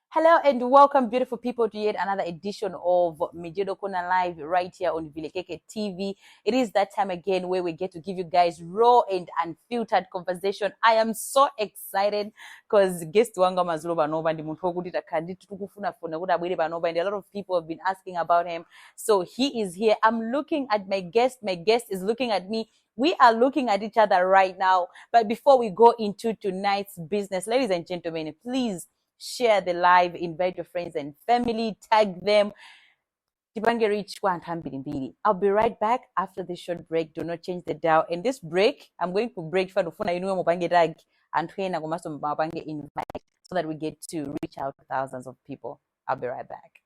Hello and welcome, beautiful people, to yet another edition of Mijedo Kona Live right here on Vilekeke TV. It is that time again where we get to give you guys raw and unfiltered conversation. I am so excited because guest wanga mazulu banova ndi munthu wokuti takhanditi tukufunafuna kuti abwere banova, and a lot of people have been asking about him. So he is here. I'm looking at my guest. My guest is looking at me. We are looking at each other right now. But before we go into tonight's business, ladies and gentlemen, please share the live, invite your friends and family, tag them. I'll be right back after this short break. Do not change the dial. In this break, I'm going to break for the phone and invite so that we get to reach out to thousands of people. I'll be right back.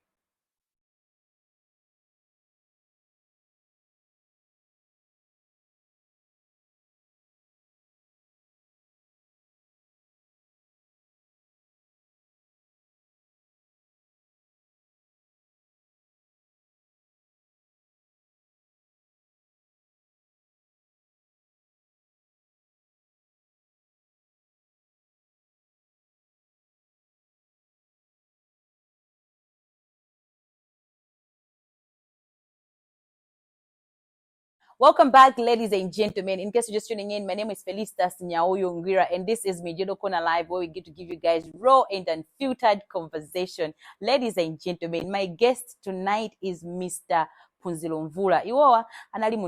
Welcome back, ladies and gentlemen. In case you're just tuning in, my name is Felicitas Nya-Uyu, and this is Mijedo Kona Live, where we get to give you guys raw and unfiltered conversation. Ladies and gentlemen, my guest tonight is Mr. Phunziro Mvula. Iwowa anali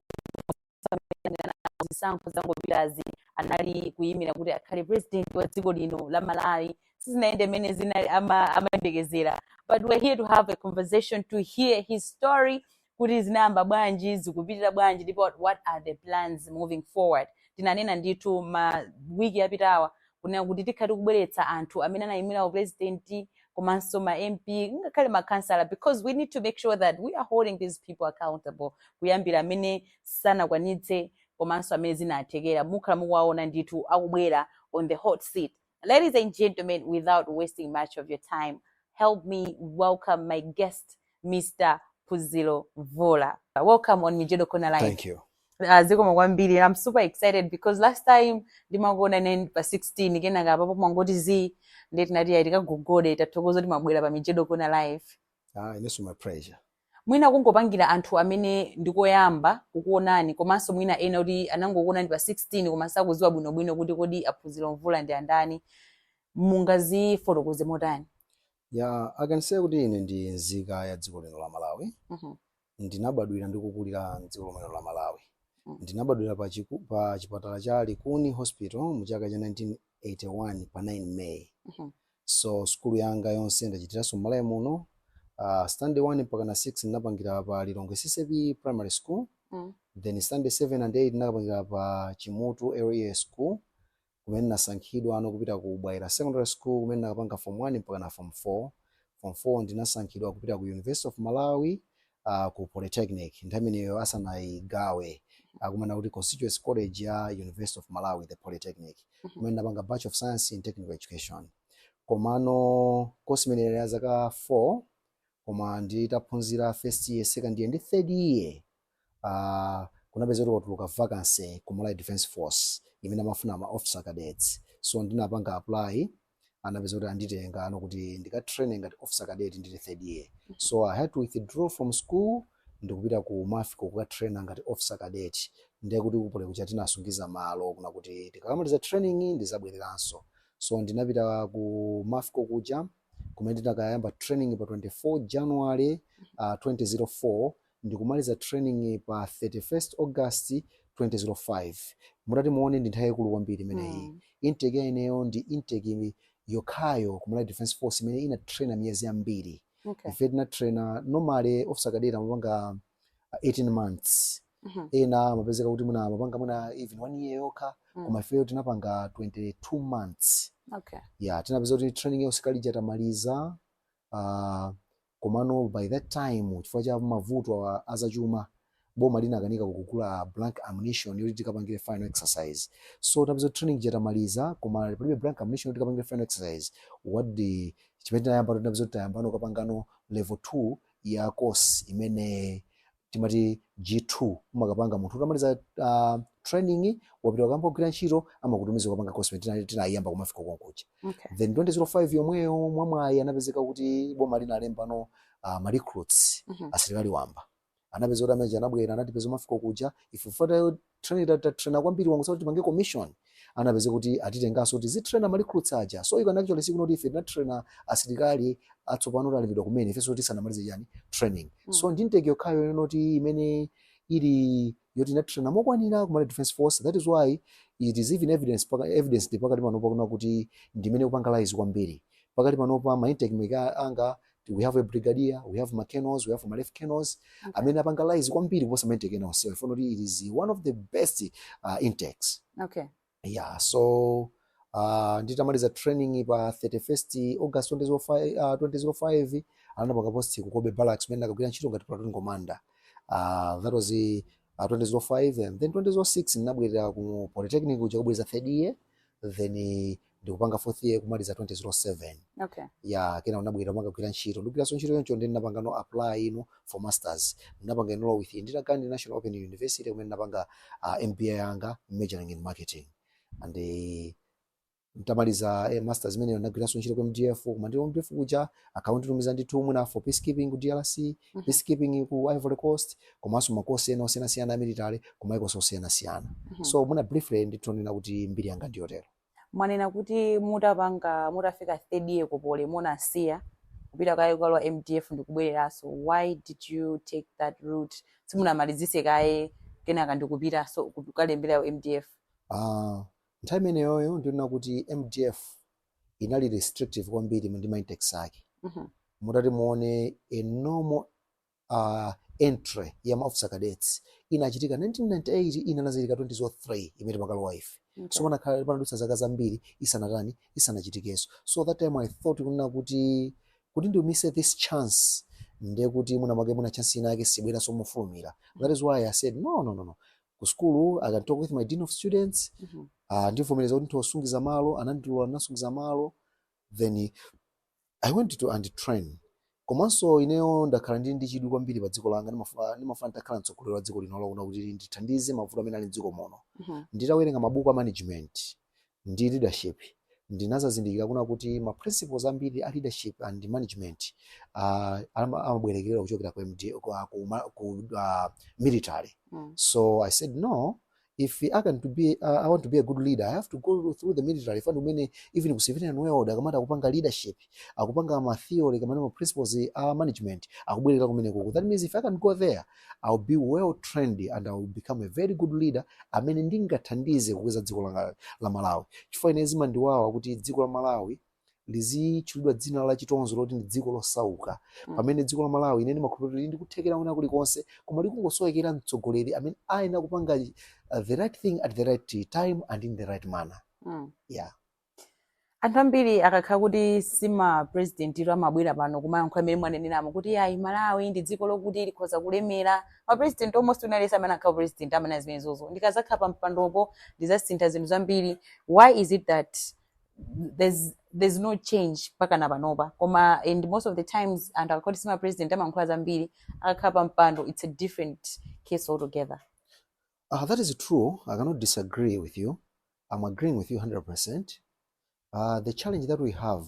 anali kuyimira kuti akhale president wa dziko lino la Malawi. Sizinaende mene zinali amandegezera. But we're here to have a conversation to hear his story. Kuti zinamba bwanji zikupitira bwanji ndipo what are the plans moving forward. Tinanena nditu ma wiki yapitawa kunena kuti tikhati kubweretsa anthu amene anayimira president komanso ma MP ngakhale ma councillor, because we need to make sure that we are holding these people accountable. Kuyambira amene sanakwanitse komanso amene zinathekera mukhala mukuwaona nditu akubwera on the hot seat. Ladies and gentlemen, without wasting much of your time, help me welcome my guest, Mr. Phunziro Mvula. Welcome on Mijedo Kona Live. Thank you. I'm super excited because last time ndimagona nene pa 16 igena ngapapo mangoti zi ndeti nati yaita gugode tatokozo timabwera pa Mijedo Kona Live. This is my pleasure. Mwina kungopangira anthu amene ndikoyamba kukuonani komanso mwina ena kuti anangokuonani pa 16 komanso kuziwa bwinobwino kuti kodi Phunziro Mvula ndi andani, mungazi fotokoze motani? Yeah, I can say kuti ine ndi nzika ya dziko lino la Malawi. Ndinabadwira ndikukulira dziko lino la Malawi. Ndinabadwira pa chipatala cha Likuni Hospital mu chaka cha 1981 pa 9 May. So school yanga yonse ndachitiraso Malawi muno. Standard 1 mpaka na 6 ndinapangira pa Lilongwe CCB Primary School. Then standard 7 and 8 ndinapangira pa Chimutu Area School. Kumene nasankhidwa ano kupita ku Bwaira Secondary School, kumene nakapanga form 1 mpaka na form 4. Form 4 ndinasankhidwa kupita ku University of Malawi ku Polytechnic. Nthawineyo asanayigawe akumana kuti Constituency College ya University of Malawi, the Polytechnic. Kumene napanga Bachelor of Science in Technical Education. Komano course imene ya zaka 4 koma nditaphunzira first year, second year ndi third year. Kunapeza kuti watuluka vacancy ku Malawi Defense Force imene amafuna ma officer cadets. So ndinapanga apply, anapeza kuti anditenga ano kuti ndika training ngati officer cadet ndili third year. So I had to withdraw from school ndikupita ku Mafiko kuka trainer ngati officer cadet. Ndiye kuti kupole kucha tinasungiza malo kuna kuti tikakamaliza training ndizabwereranso. So ndinapita ku Mafiko kuja kumene ndinakayamba training pa 24 January 2004. Ndikumaliza training pa 31st August 2005. Murati muone ndi nthawi yakulu kwambiri imeneyi. Intake ineyo ndi intake yokhayo ku Malawi Defense Force imene ina trainer miyezi yambiri. Ife tina trainer normally officer cadet amapanga 18 months. Ena amapezeka kuti muna even 1 year yokha, koma ife tinapanga 22 months. Yeah, tinapeza kuti training ya usikalija tamaliza. Komano by that time chifukwa cha mavuto azachuma boma linakanika kukugula blank ammunition yoti tikapangire final exercise. So tapeza training jatamaliza koma palibe blank ammunition yoti tikapangire final exercise. What the chimene tayamba tapeza tayambano kapangano level 2 ya course imene timati G2 umakapanga munthu utamaliza training wapita kambogwira ntchito amakutumiza kupanga course tinayamba kumafika konkuja. Then 2005 yomweyo mwamwayi anapezeka kuti boma linalemba no ma recruits asilikali wamba anapeza kuti amene anabwera anatipeza mafika kuja ifufata trainer kwambiri wangu kuti tipange commission anapeza kuti atitenganso kuti zitrainer ma recruits aja so ikana actually siku noti ife na trainer asilikali atsopano talipidwa kumene ifeso kuti sanamalize yani training so ndinteke yokhayo noti imene ili yoti na trainer mokwanira ku defense force. That is why it is even evidence pakati panopa kuna kuti ndimene kupangalize kwambiri pakati panopa ma intake anga we have a brigadier, we have colonels, we have my lieutenants. Amene apangalize kwambiri kuposa ma intake nawo. So I found it is one of the best intakes. Okay. Yeah, so nditamaliza training pa 31st August 2005 anapanga post ku Kobe Barracks mena kagwira ntchito ngati platoon commander. That was 2005 and then 2006 nabwera ku Polytechnic kuja kubweza third year then ndikupanga fourth year kumaliza 2007. Okay. Yeah, kena unabwera manga kugwira ntchito ndikira so ntchito yoncho ndi napanga no apply for masters napanga no with Indira Gandhi National Open University kumene napanga MBA yanga majoring in marketing and ntamaliza masters mene nagwira so ntchito ku MDF kumandi MDF kuja account tumiza nditumwe na for peacekeeping ku DRC peacekeeping ku Ivory Coast komanso makosi eno siyana military kumaiko so siyana so muna briefly nditonena kuti mbiri yanga ndiyotero. Mwanena kuti mutafika third year kupole munasiya kupita kaye kwa MDF ndikubwereranso. Why did you take that route? Simunamalizise kaye kenaka ndikupita so kukalembera MDF. Nthawi imeneyo ndina kuti MDF inali restrictive kwambiri ndi ma intakes ake. Mutati muone a normal entry ya ma officer cadets inachitika 1998 inanazilika 2003 imene makalowa ife. So when I panadutsa zaka zambiri isanachitikeso. So that time I thought kuna kuti couldn't miss this chance ndekuti muna chance inake sibwera so mufulumira. That is why I said no. Ku school I can talk with my dean of students ndivomereza kuti ntosungiza malo anandilwa nasungiza malo then I went to and train. Komanso ineyo ndakhala ndi chidwi kwambiri pa dziko langa ndimafuna ndakhala mtsogoleri wa dziko lino kuna kuti ndithandize mavuto amene ali mdziko muno. Nditawerenga mabuku a management ndi leadership ndinazazindikira kuna kuti ma principles ambiri a leadership and management amabwerekerera kuchokera ku military. So I said no, if I want to be a good leader, I have to go through the military. Fandu mene even ku civilian world akamata kupanga leadership, akupanga ma theory kama principles management, akubwereka kumene kuko. That means if I can go there, I'll be well trained and I will become a very good leader. Amene ndingathandize kukweza dziko la Malawi. Chifukwa inezima ndiwawa kuti dziko la Malawi lizichulidwa dzina la chitonzo loti ndi dziko losauka. Pamene dziko la Malawi inene makhulupiriro ndi kuthekera kuna kulikonse koma likungosowekera mtsogoleri amene aina kupanga the right thing at the right time and in the right manner. Yeah. Anthu ambiri akakhala kuti sima president iro amabwera pano kumayankha amene mwanenenamo kuti ayi Malawi ndi dziko lokuti likhoza kulemera. Ma president almost unalesa amene akhala president amene zimenezozo ndikazakhala pa mpandopo ndizasintha zinthu zambiri. Why is it that there's no change pakana panopa koma and most of the times and akakhala sima president amayankhula zambiri akakhala pa mpando it's a different case altogether? That is true. I cannot disagree with you. I'm agreeing with you 100%. The challenge that we have,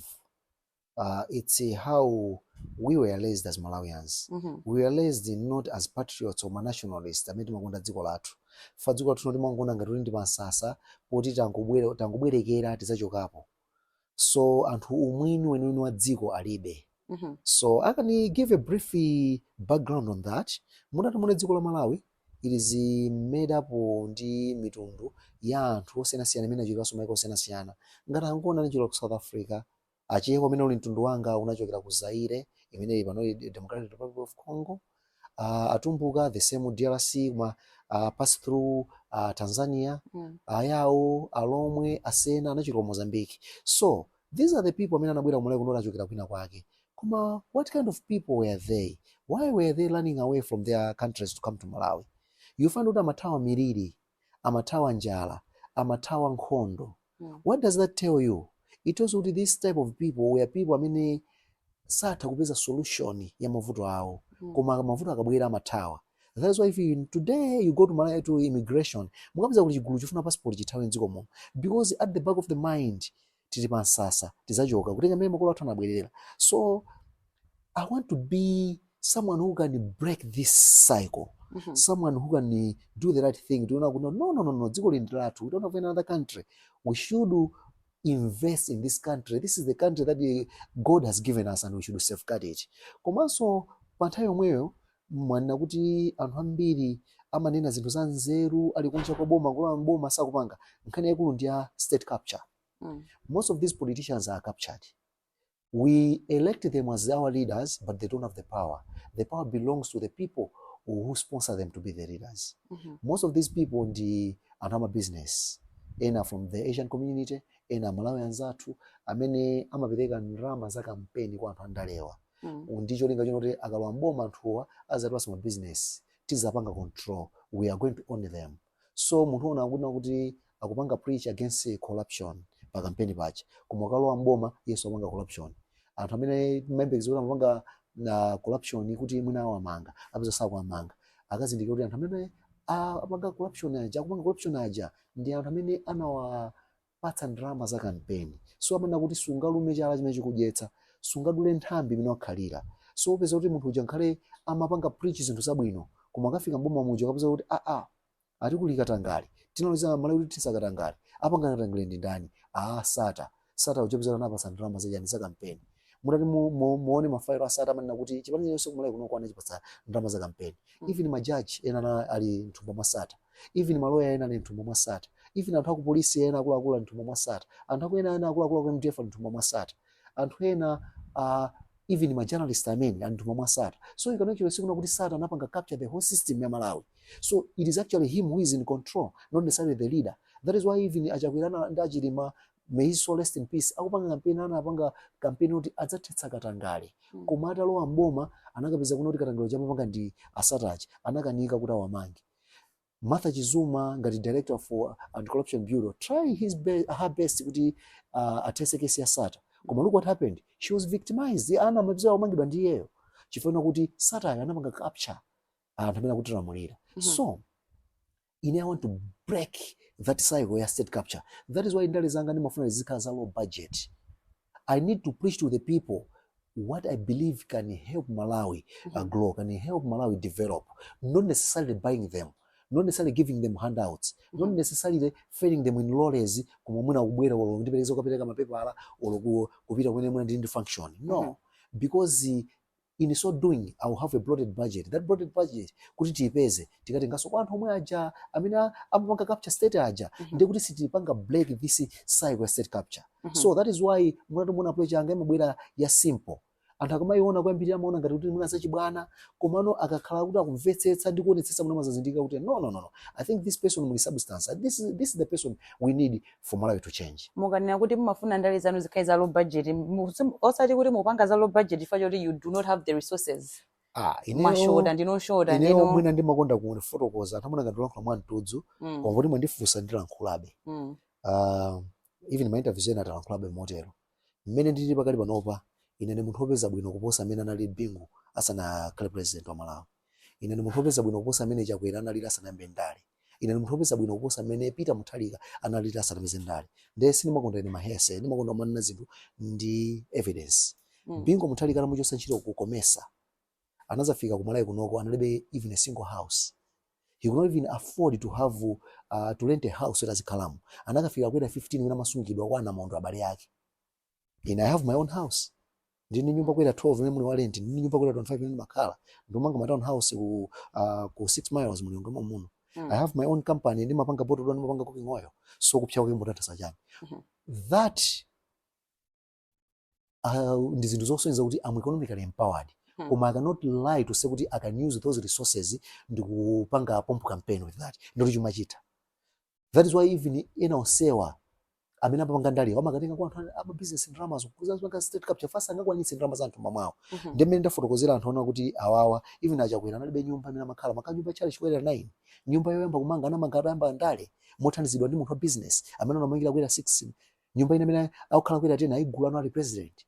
it's how we were raised as Malawians. We were raised not as patriots or nationalists. Amene timakonda dziko lathu. Fa dziko lathu timakonda ngati ndi masasa poti tangobwerekera tizachokapo. So anthu umwini wenuni wa dziko alibe. So I can give a brief background on that. Mutati mune dziko la Malawi, it is made up ndi mitundu ya anthu osiyanasiyana imene achokera maiko osiyanasiyana. Ngati angona anachokera ku South Africa, achiyeko amene uli mtundu wanga unachokera ku Zaire imene pano Democratic Republic of Congo, atumbuka the same DRC pass through Tanzania, ayawo alomwe asena anachokera ku Mozambique. So these are the people amene anabwera kumalawi kuno anachokera kwina kwake. Koma what kind of people were they? Why were they running away from their countries to come to Malawi? You find out amatawa miriri, amatawa njala, amatawa nkhondo. What does that tell you? It tells you that this type of people were people amene satha kupeza solution ya mavuto awo. Koma mavuto akabwera amatawa. That is why if today you go to Malawi to immigration, mukapeza kuti chigulu chifuna passport chithawe mdziko muno, because at the back of the mind tili pansasa tizachoka kutenga mmene makolo athu anabwerera. So I want to be someone who can break this cycle. Someone who can do the right thing. No, dziko lindi lathu. We don't have another country. We should invest in this country. This is the country that God has given us and we should safeguard it. Komanso pa nthawi yomweyo mwanena kuti anthu ambiri amanena zinthu za nzeru ali kunja kwa boma kula mboma sakupanga nkhani yakulu ndi ya state capture. Most of these politicians are captured. We elect them as our leaders, but they don't have the power. The power belongs to the people who sponsor them to be the leaders. Most of these people ndi anthu business, ena from the Asian community, ena Malawi anzathu amene amapereka ndalama za kampeni kwa anthu andalewa. Ndicho linga chonoti akalowa mboma anthuwa azatu asoma business tizapanga control. We are going to own them. So munthu ona akuna kuti akupanga preach against corruption pa kampeni pacha, koma akalowa mboma yeso apanga corruption. Anthu amene members ora amapanga na corruption kuti mwina awamanga apeza sakuamanga akazindikira kuti anthu amene apanga corruption aja akupanga corruption aja ndi anthu amene anawapatsa ndalama za kampeni. So amene kuti sungalume chala chimene chikudyetsa, sungadule nthambi imene wakhalira. So upeza kuti munthu uja nkhale amapanga preach zinthu zabwino, koma akafika mboma muja akapeza kuti ati kuli katangale tinaloza Malawi kuti tisakatangale apanga katangale ndi ndani? Sata uchapeza anapasa ndalama za kampeni. Mutati muone mafairo asata amanena kuti chipani chonse kumalawi kuno kwana chipatsa ndalama za kampeni. Even majaji ena ali mthumba mwa sata, even maloya ena ali mthumba mwa sata, even anthu akupolisi ena akuluakulu ali mthumba mwa sata, anthu ena akuluakulu kwa MTF ali mthumba mwa sata, anthu ena even majournalist amene ali mthumba mwa sata. So you can actually see kuti sata anapanga capture the whole system ya Malawi. So it is actually him who is in control, not necessarily the leader. That is why even achakwirana ndi achilima, may his soul rest in peace, akupanga kampeni anapanga kampeni kuti adzathetsa katangale. Koma atalowa mboma anakapeza kuti katangale chamapanga ndi asatachi anakanika kuti awamange. Martha Chizuma ngati director for anti-corruption bureau try her best kuti athetse kesi ya sata. Koma look what happened, she was victimized. Ana amapeza amangidwa ndi iyeyo chifukwa kuti sata anapanga capture anthu amene akuti ramulira. So I want to break that cycle ya state capture. That is why ndale zanga ndimafuna zikhala za low budget. I need to preach to the people what I believe can help Malawi grow, can help Malawi develop. Not necessarily buying them, not necessarily giving them handouts, not necessarily feeding them in lorries koma mwina kubwera walo ndipeleza kupereka mapepala olo kupita kwene mwina ndi function. No, because in so doing I will have a bloated budget. That bloated budget kuti tipeze tikatengaso kwa anthu omwe aja amene amapanga capture state aja ndi kuti sitipanga break this cycle ya state capture. So that is why muna approach anga imabwera ya simple. Anthu akamayiona kwambirira amaona ngati kuti muna sachibwana, komano akakhala kuti akumvetsetsa ndi kuonetsetsa muna mazazindika kuti no, I think this person muli substance. This is the person we need for Malawi to change. Mukanena kuti mumafuna ndale zanu zikhale za low budget, osati kuti mupanga za low budget ifa kuti you do not have the resources. Mashoda ndino shoda ndino mwina ndimakonda kuone fotokoza anthu amuna ngati lankhula mwa mtudzu koma kuti mwandifunsa ndilankhulabe. Even my interview ena talankhulabe motero. Mmene ndili pakali panopa ine ndi munthu opeza bwino kuposa amene anali bingu asanakhale president wa Malawi. Ine ndi munthu opeza bwino kuposa amene Chakwera analira asanayambe ndale. Ine ndi munthu opeza bwino kuposa amene Peter Mutharika analira asanapeze ndale. Ndesi ndimakonda ine mahese, ndimakonda manena zinthu ndi evidence. Bingu Mutharika anamuchosa ntchito kukomesa. Anazafika ku Malawi kunoko analibe even a single house. He could not even afford to have to rent a house as Kalamu. Anakafika kwenda 15 wina masungidwa kwa maondo abale yake. And I have my own house. Ndine nyumba kwenda 12 mwe muli walenti, ndine nyumba kwenda 25 mwe makhala. Ndomanga my town house ku 6 miles muli ngoma muno. I have my own company, ndimapanga bottle ndimapanga cooking oil. So kupcha kwa mbotata sajani. That ndi zinthu zonse kuti I'm economically empowered. I cannot lie to say I can use those resources to kupanga pomp campaign with that. Ndilo chumachita. That is why even osewa amene apanga ndali amakatenga kwa anthu ama business dramas kuzanga state capture fast angakwanitse dramas anthu mamwawo. Ndimene ndafotokozera anthu ona kuti awawa even Chakwera analibe nyumba amene amakhala makanyumba chali chikwera 9. Nyumba yoyamba kumanga anamanga atayamba ndale mothandizidwa ndi munthu wa business amene anamangira kwera 6. Nyumba ine amene akukhala kwera 10 aigula no ali president.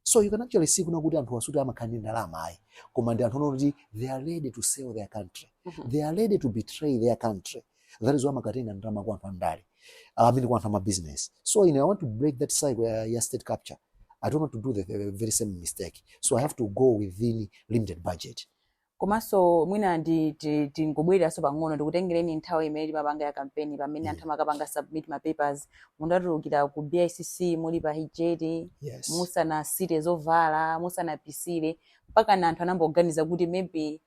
So you can actually see kuna kuti anthu asuti amakhani ndalama ayi, koma ndi anthu kuti they are ready to sell their country. They are ready to betray their country. That is why makatenga ndalama kwa anthu andale. Kwa anthu business. So I want to break that cycle ya state capture. I don't want to do the very same mistake. So I have to go within limited budget. Komanso mwina ngobwera so pang'ono ndikutengereni nthawi imene mapanga ya campaign pamene anthu amakapanga submit ma papers mundatulukira ku BICC muli pa hijeti musana site zovala musana pisire mpaka na anthu anamboganiza kuti maybe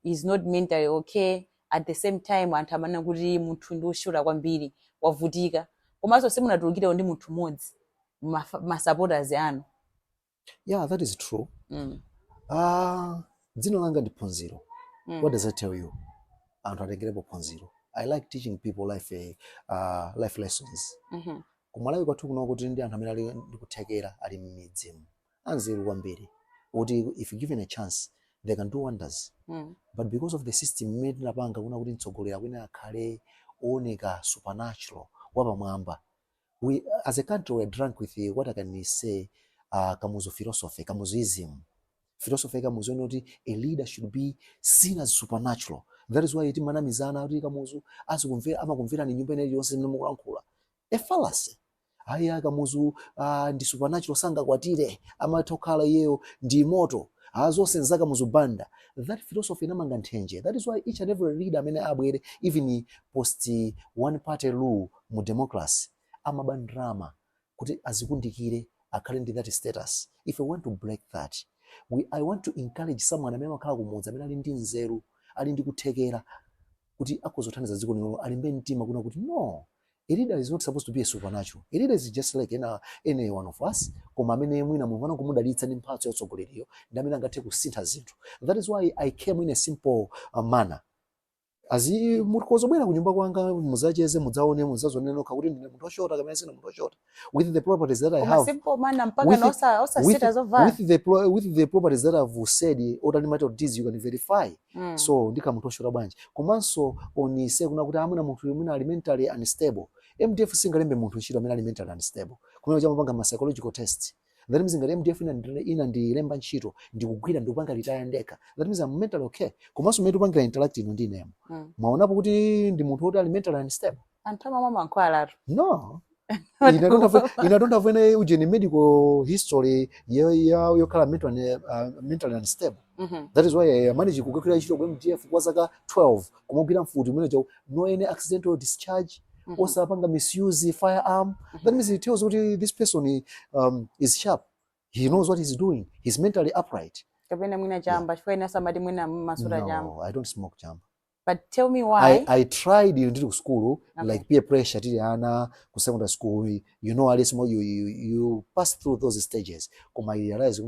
is not mentally okay. At the same time anthu amana kuti munthu ndi ushura kwambiri wavutika komanso simunatulukira ndi munthu mmodzi ma supporters anu. Yeah, that is true. Dzina langa ndi Phunziro. What does that tell you? Anthu atengerepo Phunziro. I like teaching people life lessons. Kumalawi kwathu kuno kuti ndi anthu amene ali ndikuthekera ali m'midzimu anzeru kwambiri kuti if given a chance they can do wonders. But because of the system made napanga kuna kuti mtsogolera kwina akhale oneka supernatural wapamwamba. We as a country we're drunk with what I can say kamuzu philosophy, kamuzuism. Philosophy kamuzu noti a leader should be seen as supernatural. That is why iti manamizana kuti kamuzu asikumvera amakumvera ni nyumba ineyi yonse imene mukulankhula. A fallacy. Aya kamuzu ndi supernatural sanga kwatire amatokhala yeyo ndi moto azose nzaka muzubanda. That philosophy namanga nthenje. That is why each and every leader amene abwere even post one party rule mu democracy amabandrama kuti azikundikire akhale ndi that status. If I want to break that, I want to encourage someone amene makhala kumudzi amene ali ndi nzeru ali ndi kuthekera kuti akozothandiza dziko lino alimbe mtima kuna kuti no, a leader is not supposed to be a supernatural. A leader is just like any one of us. Koma amene mwina munhu kumudalitsa ndi mphatso yotsogoleriyo ndi amene angathe kusintha zinthu. That is why I came in a simple manner. Azi mukozobwera kunyumba kwanga muzacheze mudzaone mudzazonena kuti ndine munthu oshota kamene sina munthu oshota with the properties that I have. Simple manner mpaka nosa sita zovala. With the properties that I've said order matter of this you can verify. So ndika munthu oshota bwanji. Komanso onise kuna kuti amuna munthu yemwe ali mentally unstable. MDF singalembe munthu ntchito amene ali mentally unstable. Kumene chamapanga ma psychological test. That means ngati MDF ina ndilemba ntchito ndikugwira ndikupanga retire ndeka. That means I'm mentally okay. Komanso mmene tupangira interact ino ndi nemo. Mwaonapo kuti ndi munthu oti ali mentally unstable. Anthu amama ankhwala. No. I don't have any ujeni medical history yokhala mentally unstable. That is why I manage kugwira ntchito ku MDF kwa zaka 12 kumugwira mfuti mwene cha no any accidental discharge. Osapanga misuse firearm. That means it tells you this person is sharp. He knows what he's doing. He's mentally upright. Kapena mwina jamba, chifukwa somebody mwina masura jamba. No, I don't smoke jamba. But tell me why. I tried into school, like peer pressure, tiliana, ku secondary school. You know, at least more you pass through those stages. Come I realize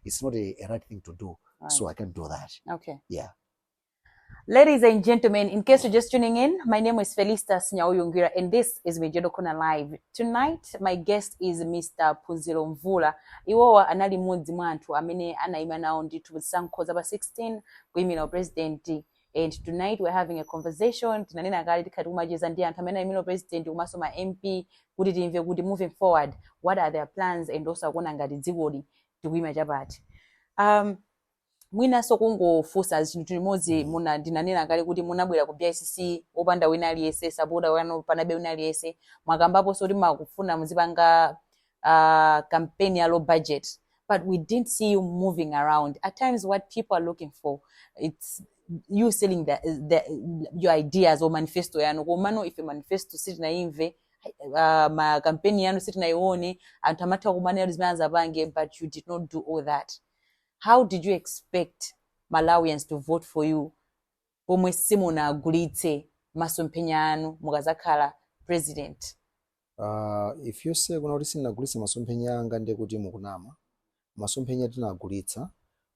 it's not a right thing to do. Right. So I can't do that. Okay. Yeah. Ladies and gentlemen, in case you're just tuning in, my name is Felicitas Nya-Uyu and this is Mijedo Kona Live. Tonight, my guest is Mr. Phunziro Mvula. Iwowa anali mudzi mwantu amene anaima nawo ndithu sankho zaba 16 kuyimira president. And tonight we're having a conversation. Tinanena kale tikati kumacheza ndi anthu amene ayimira president umaso ma MP kuti timve kuti moving forward what are their plans and also akuona ngati dzikoli tikuyima chapati. Mwina so kungofusa chinthu chimodzi muna ndinanena kale kuti munabwera ku BICC opanda wina aliyese saboda wano panabe wina aliyese mwakambapo so makufuna muzipanga campaign ya low budget, but we didn't see you moving around. At times what people are looking for, it's you selling your ideas or manifesto yanu komano if a manifesto siti na imve ma campaign yanu siti na ione anthu amatha kumana zimene zapange, but you did not do all that. How did you expect Malawians to vote for you pomwe simunagulitse masomphenya anu mukazakhala president? If you say kuna kuti sinagulitsa masomphenya anga ndiye kuti mukunama. Masomphenya tinagulitsa,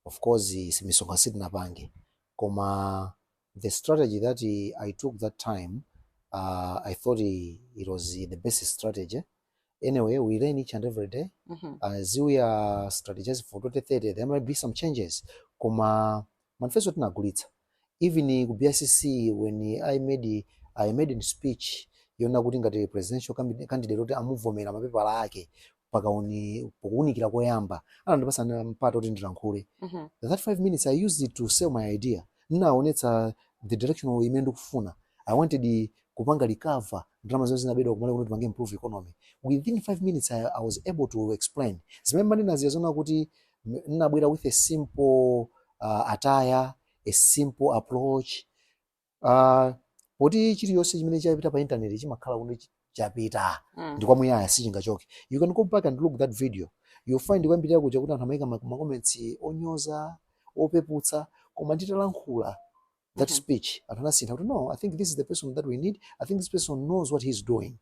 of course misonga sitinapange. Koma the strategy that I took that time, I thought it was the best strategy. Anyway, we learn each and every day. As we are strategizing for 2030, there might be some changes. Koma manifesto tinagulitsa. Even ku BICC, when I made a speech, yona kuti ngati presidential candidate kuti amuvomera mapepala ake pokuunikira koyamba anandipasa mpata kuti ndilankhule. That 5 minutes I used it to sell my idea. Ninaonetsa the direction imene ndikufuna. I wanted kupanga recover drama zose zinabedwa kumale kuti pange improve economy. Within 5 minutes I was able to explain. Zimene mani naziyazona kuti ninabwera with a simple attire, a simple approach. Poti chiliyonse chimene chapita pa internet chimakhala kuti chapita ndikwa muyaya sichingachoke. You can go back and look that video. You'll find kwambiri kuja kuti anthu amayika ma comments onyoza, opeputsa, koma nditalankhula that speech anthu anasintha kuti no, I think this is the person that we need. I think this person knows what he's doing.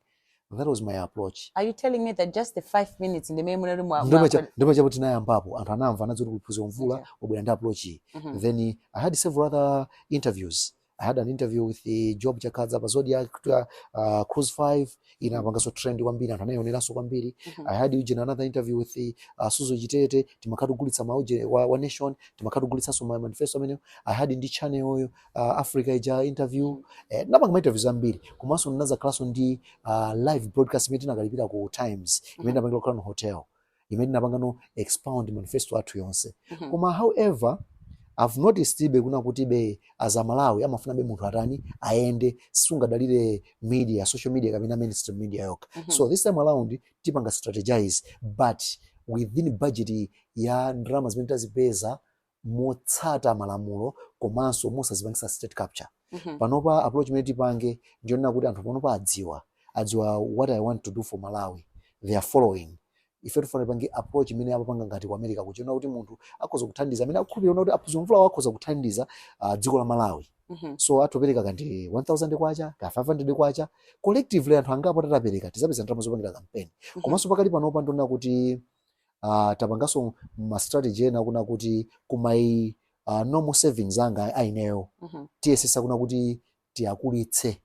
That was my approach. Are you telling me that just the 5 minutes in the memory ndoma chapo tinayambapo anthu anamva anadzoti kuphunzira Mvula obwera ndi approach. Then I had several other interviews. I had an interview with the Job Chakadza pa Zodiac Cruise 5 inapangaso trend kwambiri anthu anayioneranso kwambiri. I had another interview with the Suzo Chitete timakatugulitsa mauje wa Nation timakatugulitsaso ma manifesto amene I had ndi channel oyo Africa ija interview napanga ma interviews ambiri komanso ndinaza klaso ndi live broadcast imene tinakalipira ku Times imene napangirwa Crown Hotel imene napanga expound manifesto athu yonse. Koma however I've noticed kuna kuti as a Malawi amafuna munthu atani aende sungadalire media, social media kapena mainstream media yoka. So this time around tipanga strategize but within budget ya drama zimene tazipeza motsata malamulo komanso mosazipangisa state capture. Panopa approach imene tipange ndiona kuti anthu panopa adziwa what I want to do for Malawi. They are following. Ife tufane pange approach imene apapanga ngati ku America kuchiona kuti munthu akhoza kuthandiza amene akukhulupirira kuti aphunzira Mvula akhoza kuthandiza dziko la Malawi. So atopereka kanti 1000 kwacha ka 500 kwacha collectively anthu angapo tatapereka tizapeza ndalama zopangira campaign. Komanso pakali panopa ndona kuti tapangaso ma strategy ena kuna kuti kumai normal savings anga aineyo tiyesesa kuna kuti tiakulitse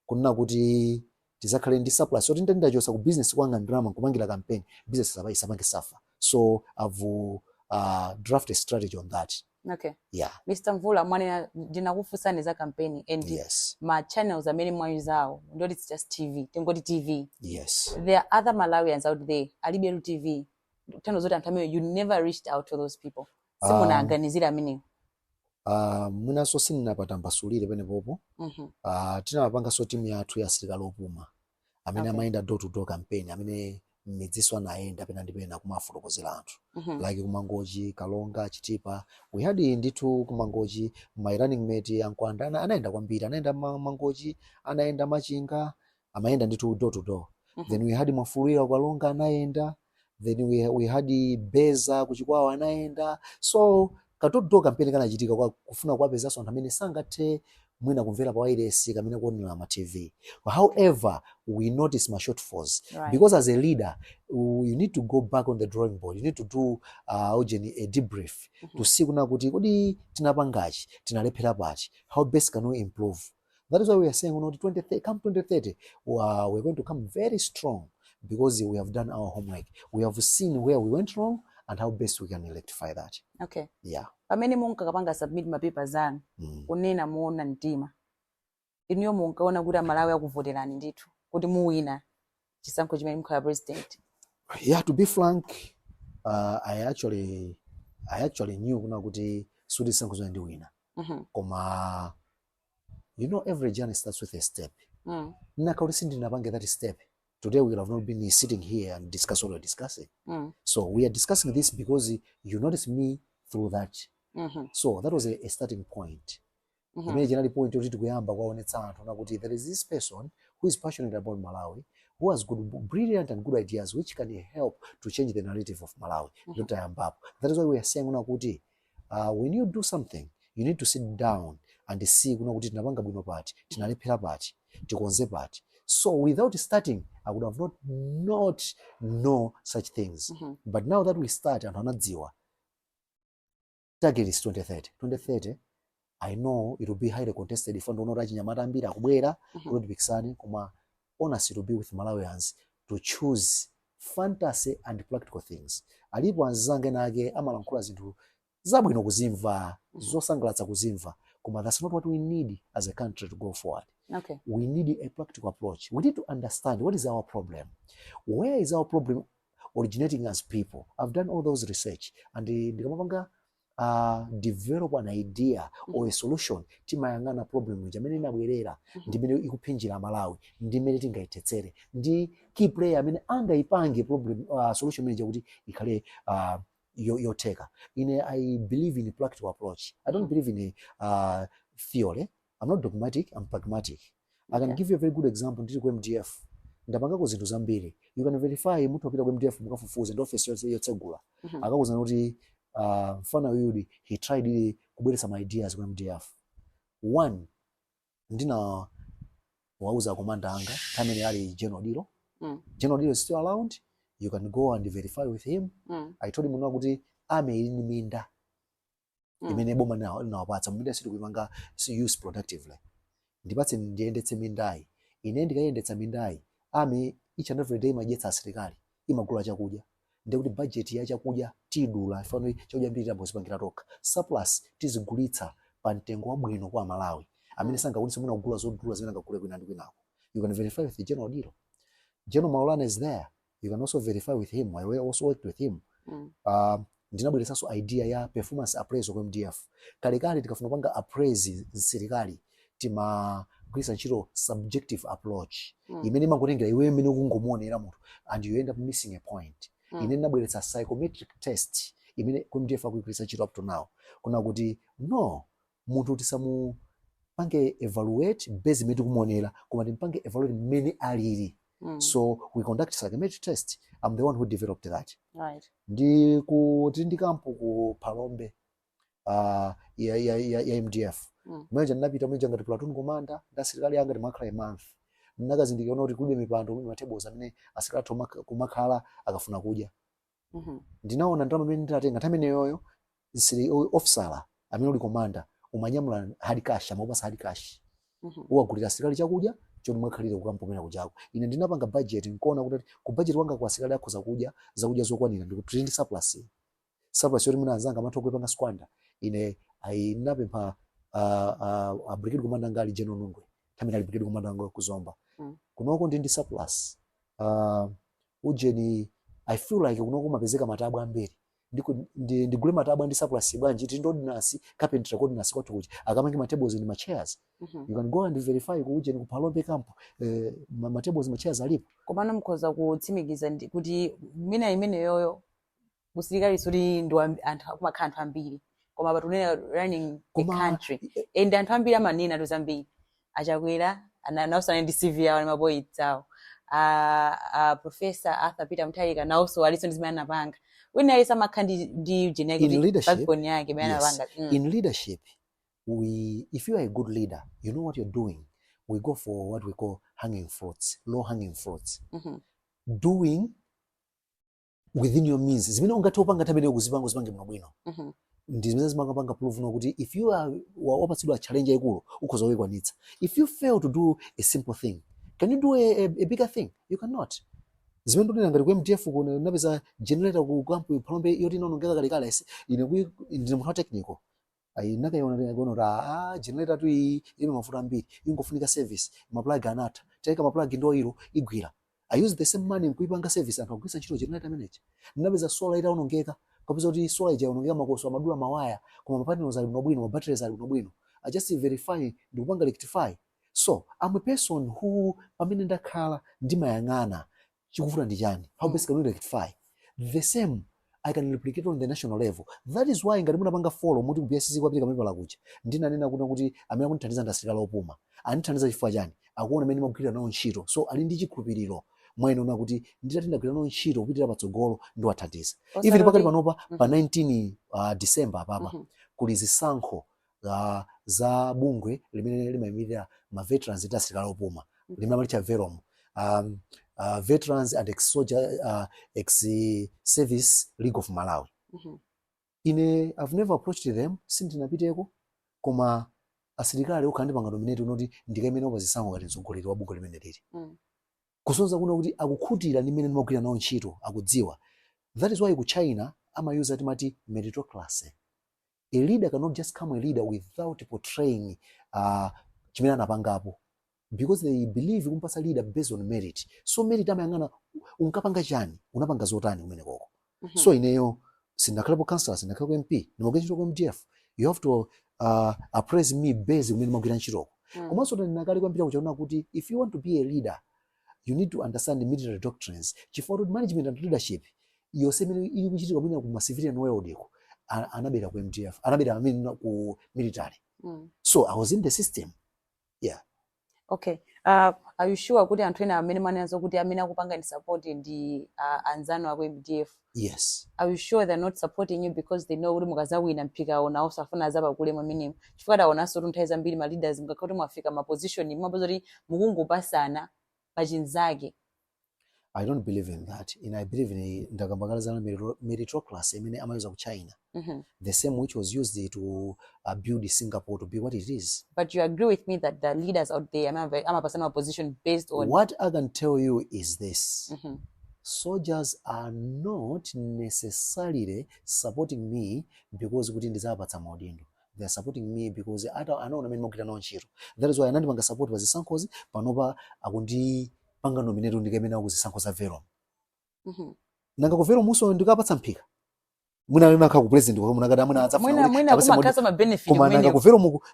kuna kuti tizakhale ndi surplus so tindachosa ku business kwanga drama kupangira campaign business isapange safa. So I've drafted a strategy on that. Okay. Yeah. Mr. Mvula mwana ndinakufunsani za campaign and yes. Ma channels amene mwayuzawo not it's just TV tengoti TV. Yes. There are other Malawians out there aliberu TV channels zoti anthu amene you never reached out to those people. Simuna organizira amene munaso sininapata mbasulire pene popo. Tinapanga so team yathu ya asilikali opuma amene amayenda door to door campaign amene midziso anaenda pena ndipena kumafotokozera anthu like kumangoji Kalonga Chitipa we had nditu kumangoji my running mate Ankwanda anaenda kwambiri anaenda mangoji anaenda Machinga amaenda nditu door to door. Then we had Mafulira Kalonga anaenda. Then we had Beza kuchikwawa anaenda. So katoto campaign kana chitika kwa kufuna kuwapeza anthu amene sangathe mwina kumvera pa wireless kamene kuonera ma TV. However, we notice my shortfalls because as a leader you need to go back on the drawing board. You need to do a debrief to see kuna kuti kodi tinapangachi tinalephera pati, how best can we improve. That is why we are saying come 2030 we're going to come very strong because we have done our homework. We have seen where we went wrong and how best we can rectify that. Okay. Yeah. Pamene munka kapanga submit mapapers anu unena muona mtima iniyo munkaona kuti Malawi akuvoterani ndithu kuti muwina chisankho chimene mukhala president. Yeah, to be frank, I actually knew kuna kuti sudi chisankho chimene ndiwina. Koma every journey starts with a step. Nakauri sindinapange that step. Today we will have not been sitting here and discuss what we're discussing. So we are discussing this because you noticed me through that. So that was a starting point. The general point there is this person who is passionate about Malawi, who has brilliant and good ideas which can help to change the narrative of Malawi. That is why we are saying when you do something, you need to sit down and see so without starting, I would have not know such things. But now that we start and anadziwa, target is 2030. 2030, I know it will be highly contested. If I don't know Nyamata ambira kubwera, Road Bixani, kuma honestly to be with Malawians to choose fantasy and practical things. Alipo anzange nage amalankhula zinthu zabwino kuzimva, zosangalatsa kuzimva. Kuma that's not what we need as a country to go forward. Okay. We need a practical approach. We need to understand what is our problem. Where is our problem? originating as people. I've done all those research and ndikamapanga develop an idea or a solution timayang'ana problem imene inabwerera ndimene ikuphinjira Malawi ndimene tingaitetsere ndi key player amene angaipange problem solution imene kuti ikhale yotheka. I believe in a practical approach. I don't believe in a theory. I'm not dogmatic, I'm pragmatic. I can give you a very good example. Ndiri ku MDF ndapangako zinthu zambiri. You can verify munthu apita ku MDF mukafufuze ndi office yotsegula akakuzana kuti mfana uyu he tried kubweretsa my ideas ku MDF. One, ndina wauza komanda anga kamene ali General Dilo. General Dilo is still around. You can go and verify with him. I told him kuti ili minda imene boma nawapatsa minda siti kuipanga use productively. Ndipatse ndiyendetse mindayi. Ine ndikayendetsa mindayi each and every day majetsa asilikali imagula chakudya. Ndikuti budget ya chakudya tidula ifano chakudya mbiri tambozipangira toka. Surplus tizigulitsa pa mtengo wabwino kwa Malawi amene sangaonese muna kugula zodula zimene angagule kwina ndi kwinako. You can verify with the General Dilo. General Maulana is there. You can also verify with him. I also worked with him. Ndinabweretsanso idea ya performance appraisal ku MDF. Kalekale tikafuna kupanga appraise serikali timagwiritsa ntchito subjective approach imene imakutengera iwe imene ukungomuonera munthu and you end up missing a point. Ine ndinabweretsa psychometric test imene ku MDF akugwiritsa ntchito up to now. Kuna kuti no munthu tisamupange evaluate based imene tikumuonera koma timpange evaluate mmene alili. So we conduct psychometric test. I'm the one who developed that. Right. Ndikampo ku Palombe ya MDF. Mwenja ndinapita mwenja ngati platoon commander ndasilikali yanga ndimakhala a month. Ndinakazindikira kuti kulibe mipando mu tables amene asilikali kumakhala akafuna kudya. Ndinaona ndalama imene ndinatenga tamene yoyo sili officer amene uli commander umanyamula hard cash amapasa hard cash. Uwagulira asilikali chakudya choni mwakhalire kukampomera kujako. Ine ndinapanga budget nkuona kuti ku budget wanga kwa asilikali akhoza kudya zakudya zokwanira ndikutrend surplus. Surplus yoti muna anzanga amatokwe panga squander. Ine ndinapempha a brigade commander ngali General Nungwe. Tamene ali brigade commander ngo kuzomba. Kunoko ndi surplus. Ujeni I feel like kunoko mapezeka matabu ambiri. Ndigule matabu ndi surplus bwanji tindodinasi carpentry coordinasi kwathu kuti akamange ma tables ndi ma chairs. You can go and verify kuje ni ku Palombe camp ma tables ma chairs alipo. Komano mkhoza kutsimikiza kuti mina imene yoyo musilikali suri ndo anthu kumakhala anthu ambiri koma batunena running the country and anthu ambiri amanena tuzambiri achakwera anausana ndi CV yawo maboyi tsawo. Professor Arthur Peter Mutharika nauso aliso ndizimene anapanga. When I am a candidate in leadership, in leadership, if you are a good leader, you know what you're doing. We go for what we call hanging fruits, low hanging fruits. Doing within your means. Zimene ungatopanga tamene kuzipanga zipange mwabwino. Ndizimene zimanga prove no kuti if you are wapatsidwa challenge ikulu ukhoza kuyikwanitsa. If you fail to do a simple thing, can you do a bigger thing? You cannot. Zimene ndinena ngati ku MDF kuno napeza generator ku camp Palombe yoti inonongeka kalekale ine ndi munthu technical. Nakaiona kuona generator tu ili mafuta ambiri ingofunika service maplug anata taika maplug ndo ilo igwira. I use the same money kuipanga service anthu agwisa ntchito generator manager. Ndinapeza solar ita unongeka kapeza kuti solar ija unongeka makoso amadula mawaya koma mapanels ali bwino ma batteries ali bwino. I just verify ndikupanga rectify. So I'm a person who pamene ndakhala ndimayang'ana chikufuna ndi chani. How best can we rectify? The same I can replicate on the national level. That is why ngati munapanga follow muti ku PSC kwapita kamepala kucha. Ndinanena kuti amene akundithandiza ndasilikali opuma. Andithandiza chifukwa chani? Akuona mene magwira nawo ntchito. So ali ndi chikhulupiriro. Mwene kuti nditati ndagwira nawo ntchito kupitira patsogolo ndiwathandiza. Even pakati panopa pa 19 December papa kuli zisankho za bungwe limene limayimirira ma veterans ndi asilikali opuma. Limene amalicha Verom. Veterans and ex-service League of Malawi. I've never approached them since ndinapiteko koma asilikali ukhandipanga nominate unoti ndikaimene opazisankho ngati mtsogoleri wa bungwe limene lili. Kusonza kuno kuti akukhutira limene ndimagwira nawo ntchito akudziwa. That is why ku China use atimati meritocracy. A leader cannot just come a leader without portraying chimene anapangapo. because they believe kumpasa leader based on merit. So merit amayang'ana unkapanga chani, unapanga zotani kumene koko. So ineyo sinakhalapo councillor, sinakhalapo MP, nimagwira ntchito ku MDF. You have to appraise me based kumene magwira ntchitoko. Komanso ndinakali kwambira kuchaona kuti if you want to be a leader, you need to understand the military doctrines. Chifukwa management and leadership yonse imene ili kuchitika kumene ku civilian world iko anabera ku MDF, anabera ku military. So I was in the system. Yeah. Okay. Are you sure kuti anthu ena amene manazo kuti amene akupanga ni support ndi anzano aku MDF? Yes. Are you sure they're not supporting you because they know kuti mukazawina mpika ona osafuna zaba kule mwamene? Chifukwa daona so nthawi zambiri ma leaders mukakoti mwafika ma position mwaboza kuti mukungopasana pachinzake. I don't believe in that. I believe in ndakambakalizana meritocracy imene amayuza ku China. The same which was used to build Singapore to be what it is. But you agree with me that the leaders out there, I'm a personal position based on... What I can tell you is this. Soldiers are not necessarily supporting me because kuti ndizapatsa maudindo. They are supporting me because I know amene mokita nawo ntchito. That is why anandipanga support pazisankhozi panopa akundi panga nominate ndikemena kuzisankho za Verom. Nanga ku Verom muso ndikapatsa mphika. Mwina nakha ku president kwa munakati amuna atsafuna. Mwina kuma customer benefit mwene. Nanga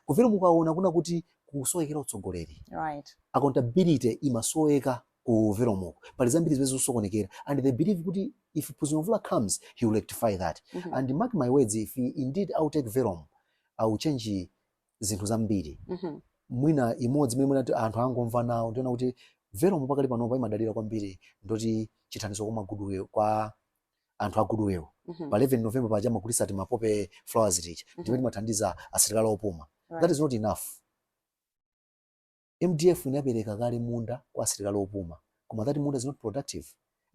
ku Verom kuona kuna kuti kusoyekera utsogoleri. Right. Accountability imasoyeka ku Verom. Pali zambiri zimene zosokonekera and they believe kuti if President Mvula comes he will rectify that. And mark my words, if he indeed I will take Verom, I will change zinthu zambiri. Mwina imodzi mene mwina anthu angomva nawo ndiona kuti Verom pakali pano imadalira kwambiri ndoti chithandizo kwa goodwill kwa anthu a goodwill. Pa 11 November paja makulisa ati mapope flowers reach ndimene mathandiza asilikali opuma. That is not enough. MDF inapereka kale munda kwa asilikali opuma koma that munda is not productive.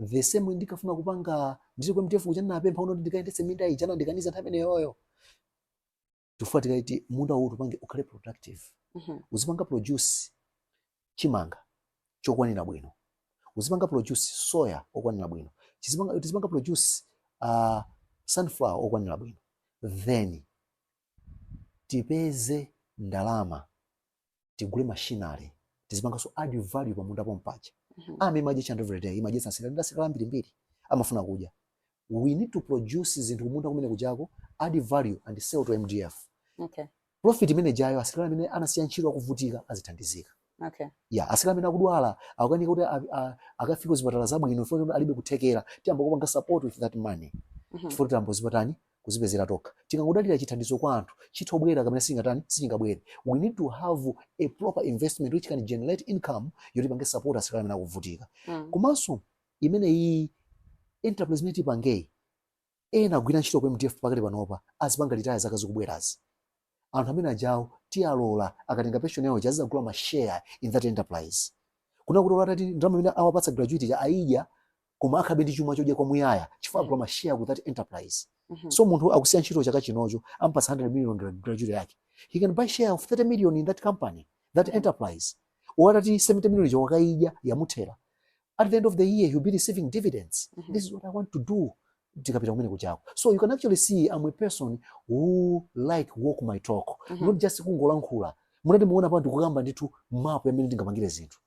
The same ndikafuna kupanga ndiri kwa MDF kuchana napempha unoti ndikaendetse minda ijana ndikaniza nthawi imeneyoyo chifukwa tikaiti munda uwu tupange ukhale productive. Uzipanga produce chimanga chokwanira bwino, uzipanga produce soya okwanira bwino, uzipanga produce sunflower okwanira bwino, then tipeze ndalama tigule machinery tizipanga so add value pa munda pompacha. Imaji chand every day imaji sansira ndasira mbiri amafuna kuja. We need to produce zinthu kumunda kumene kujako, add value and sell to MDF. Okay. Profit imene jayo asilikali amene anasiya ntchito akuvutika azithandizika. Okay. Yeah, asilikali amene akudwala akukanika kuti akafika kuzipatala zabwino ifo alibe kuthekera tiyamba kupanga support with that money. Chifukwa tiyamba kuzipatani kuzipezera toka. Tikangodalira chithandizo kwa anthu chithobwera kamene singabwere. We need to have a proper investment which can generate income yoti pange support asilikali amene akuvutika. Komanso imene iyi enterprise imene tipange ena kugwira ntchito kwa MDF pakati panopa azipanga retire zaka zikubwerazi. Anthu amene ajawo tiyalola akatenga pension yawo chazagula ma share in that enterprise. Kuna kuti watati ndalama imene awapatsa gratuity ya aija koma akhabe ndi chuma chodya kwa muyaya chifukwa agula ma share ku that enterprise. So munthu akusiya ntchito chaka chinocho ampatsa 100 million gratuity yake. He can buy share of 30 million in that company, that enterprise. Watati 70 million chowakaija yamuthera. At the end of the year he'll be receiving dividends. This is what I want to do. So you can actually see I'm a person who like walk my talk, not just kungolankhula. Munati muona pantu kugamba nditu map yamene ndingamangire zinthu.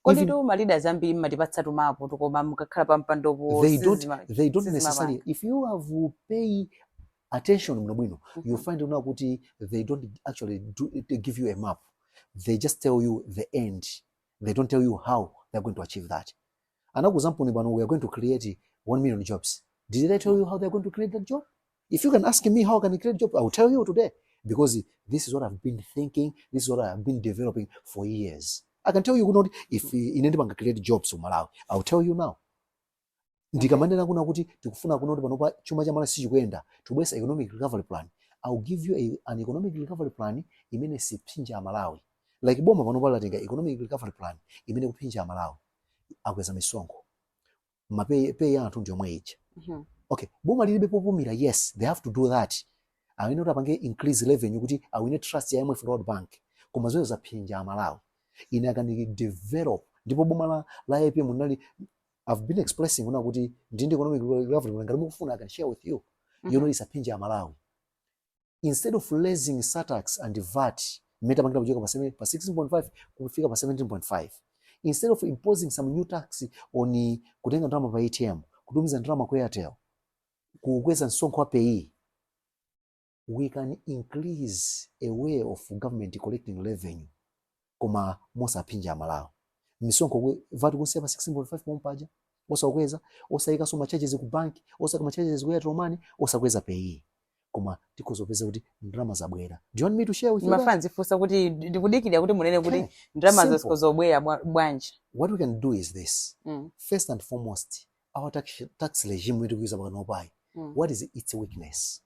Kodi tu ma leaders ambiri matipatsa tu map to koma mukakhala pampandopo. They don't necessarily. If you have pay attention bwino, you find out kuti they don't actually give you a map. They just tell you the end. They don't tell you how they're going to achieve that. Another example ni bano, we are going to create 1 million jobs. Did I tell you how they're going to create that job? If you can ask me how can I create a job, I will tell you today. Because this is what I've been thinking, this is what I've been developing for years. I can tell you not if in any bank create jobs in Malawi. I will tell you now. Ndikamandena kuna kuti tikufuna kunoti panopa chuma cha mala sichikuenda tubwesa economic recovery plan. I will give you an economic recovery plan imene sipinja Malawi. Like boma panopa latenga economic recovery plan imene kupinja Malawi. Akweza misongo. Mape ya anthu ndiomwe ichi. Okay, boma lilibe popumira, yes, they have to do that. Awine utapange increase revenue kuti awine trust ya IMF World Bank. Koma zoyo zapinja Malawi. Ine akani develop. Ndipo boma la IP munali I've been expressing una kuti ndindi economic recovery ngati mukufuna I can share with you. You know isapinja Malawi. Instead of raising SATAX and VAT mmene tapangira kuchoka pa 16.5 kufika pa 17.5. Instead of imposing some new tax on kutenga ndalama pa ATM, kutumiza ndalama kwa Airtel, kukweza msonkho wa pay, we can increase a way of government collecting revenue koma mosapinja Malawi. Misonkho vatu kunsiya pa 16.5 pompaja, osakweza, osayika so charges ku bank, osaka charges ku Airtel money, osakweza pay. Koma tikuzopeza kuti ndrama zabwera. Do you want me to share with you? Mafanzi fusa kuti ndikudikira kuti munene kuti ndrama zosikozobwera bwanje. What we can do is this. First and foremost, our tax regime we use about what is its weakness?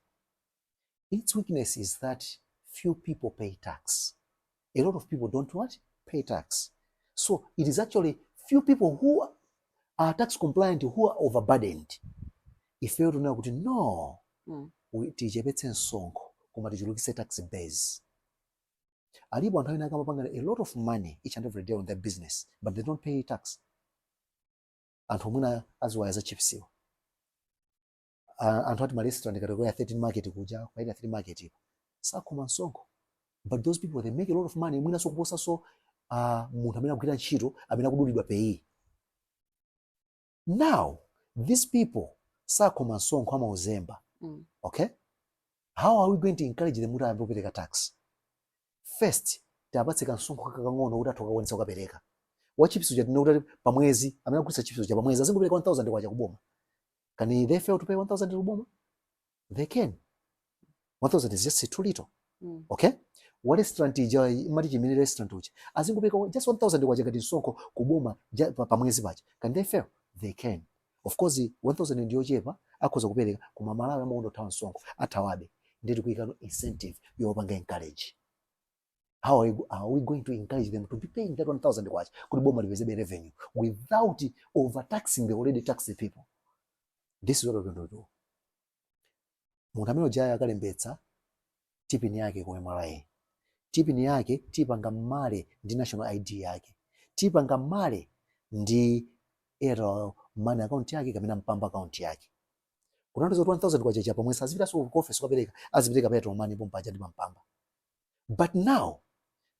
Its weakness is that few people pay tax. A lot of people don't pay tax. So it is actually few people who are tax compliant who are overburdened. If you don't know, no, we tichepetse msonkho koma tichulukise tax base. Alipo anthu ena akamapanga a lot of money each and every day on their business, but they don't pay tax. Anthu mwina aziwaya chipsiwa. Anthu ati ma restaurant kategoria 13 market kuja, kwa ina 3 market ipo. Sakuma msonkho. But those people, they make a lot of money. Mwina so kuposa so munthu amene akugwira ntchito amene akudulidwa pay. Now, these people sakuma msonkho amauzemba. Okay? How are we going to encourage them to kupereka tax? First, tabatsika msonkho kakang'ono kuti athoka kuonesa kupereka. Wa chips uja tinoti pamwezi amene akugulitsa chips uja pamwezi azingopereka 1000 kwacha kuboma. Can they fail to pay 1000 to kuboma? They can. 1000 is just too little. Okay? What restaurant ija imati chimene restaurant uja azingopereka just 1000 kwacha ngati msonkho kuboma pamwezi pacha. Can they fail? They can. Of course 1000 ndiyo chepa akhoza kupereka koma Malawi amaondo thawa msonkho athawabe. Ndeti kuyika incentive yopanga encourage. How are we going to encourage them to be paying that 1000 kwacha kuti boma lipezebe revenue without overtaxing the already taxed people? This is what we're going to do. Munthu amene ujaya akalembetsa tipini yake kwa MRA. Tipini yake tipanga male ndi national ID yake. Tipanga male ndi Airtel money account yake kamina mpamba account yake. Kuna ndizo 1000 kwa chacha pamwezi azipita so ku office kupereka azipeleka pa Airtel money pompaja ndi mpamba. But now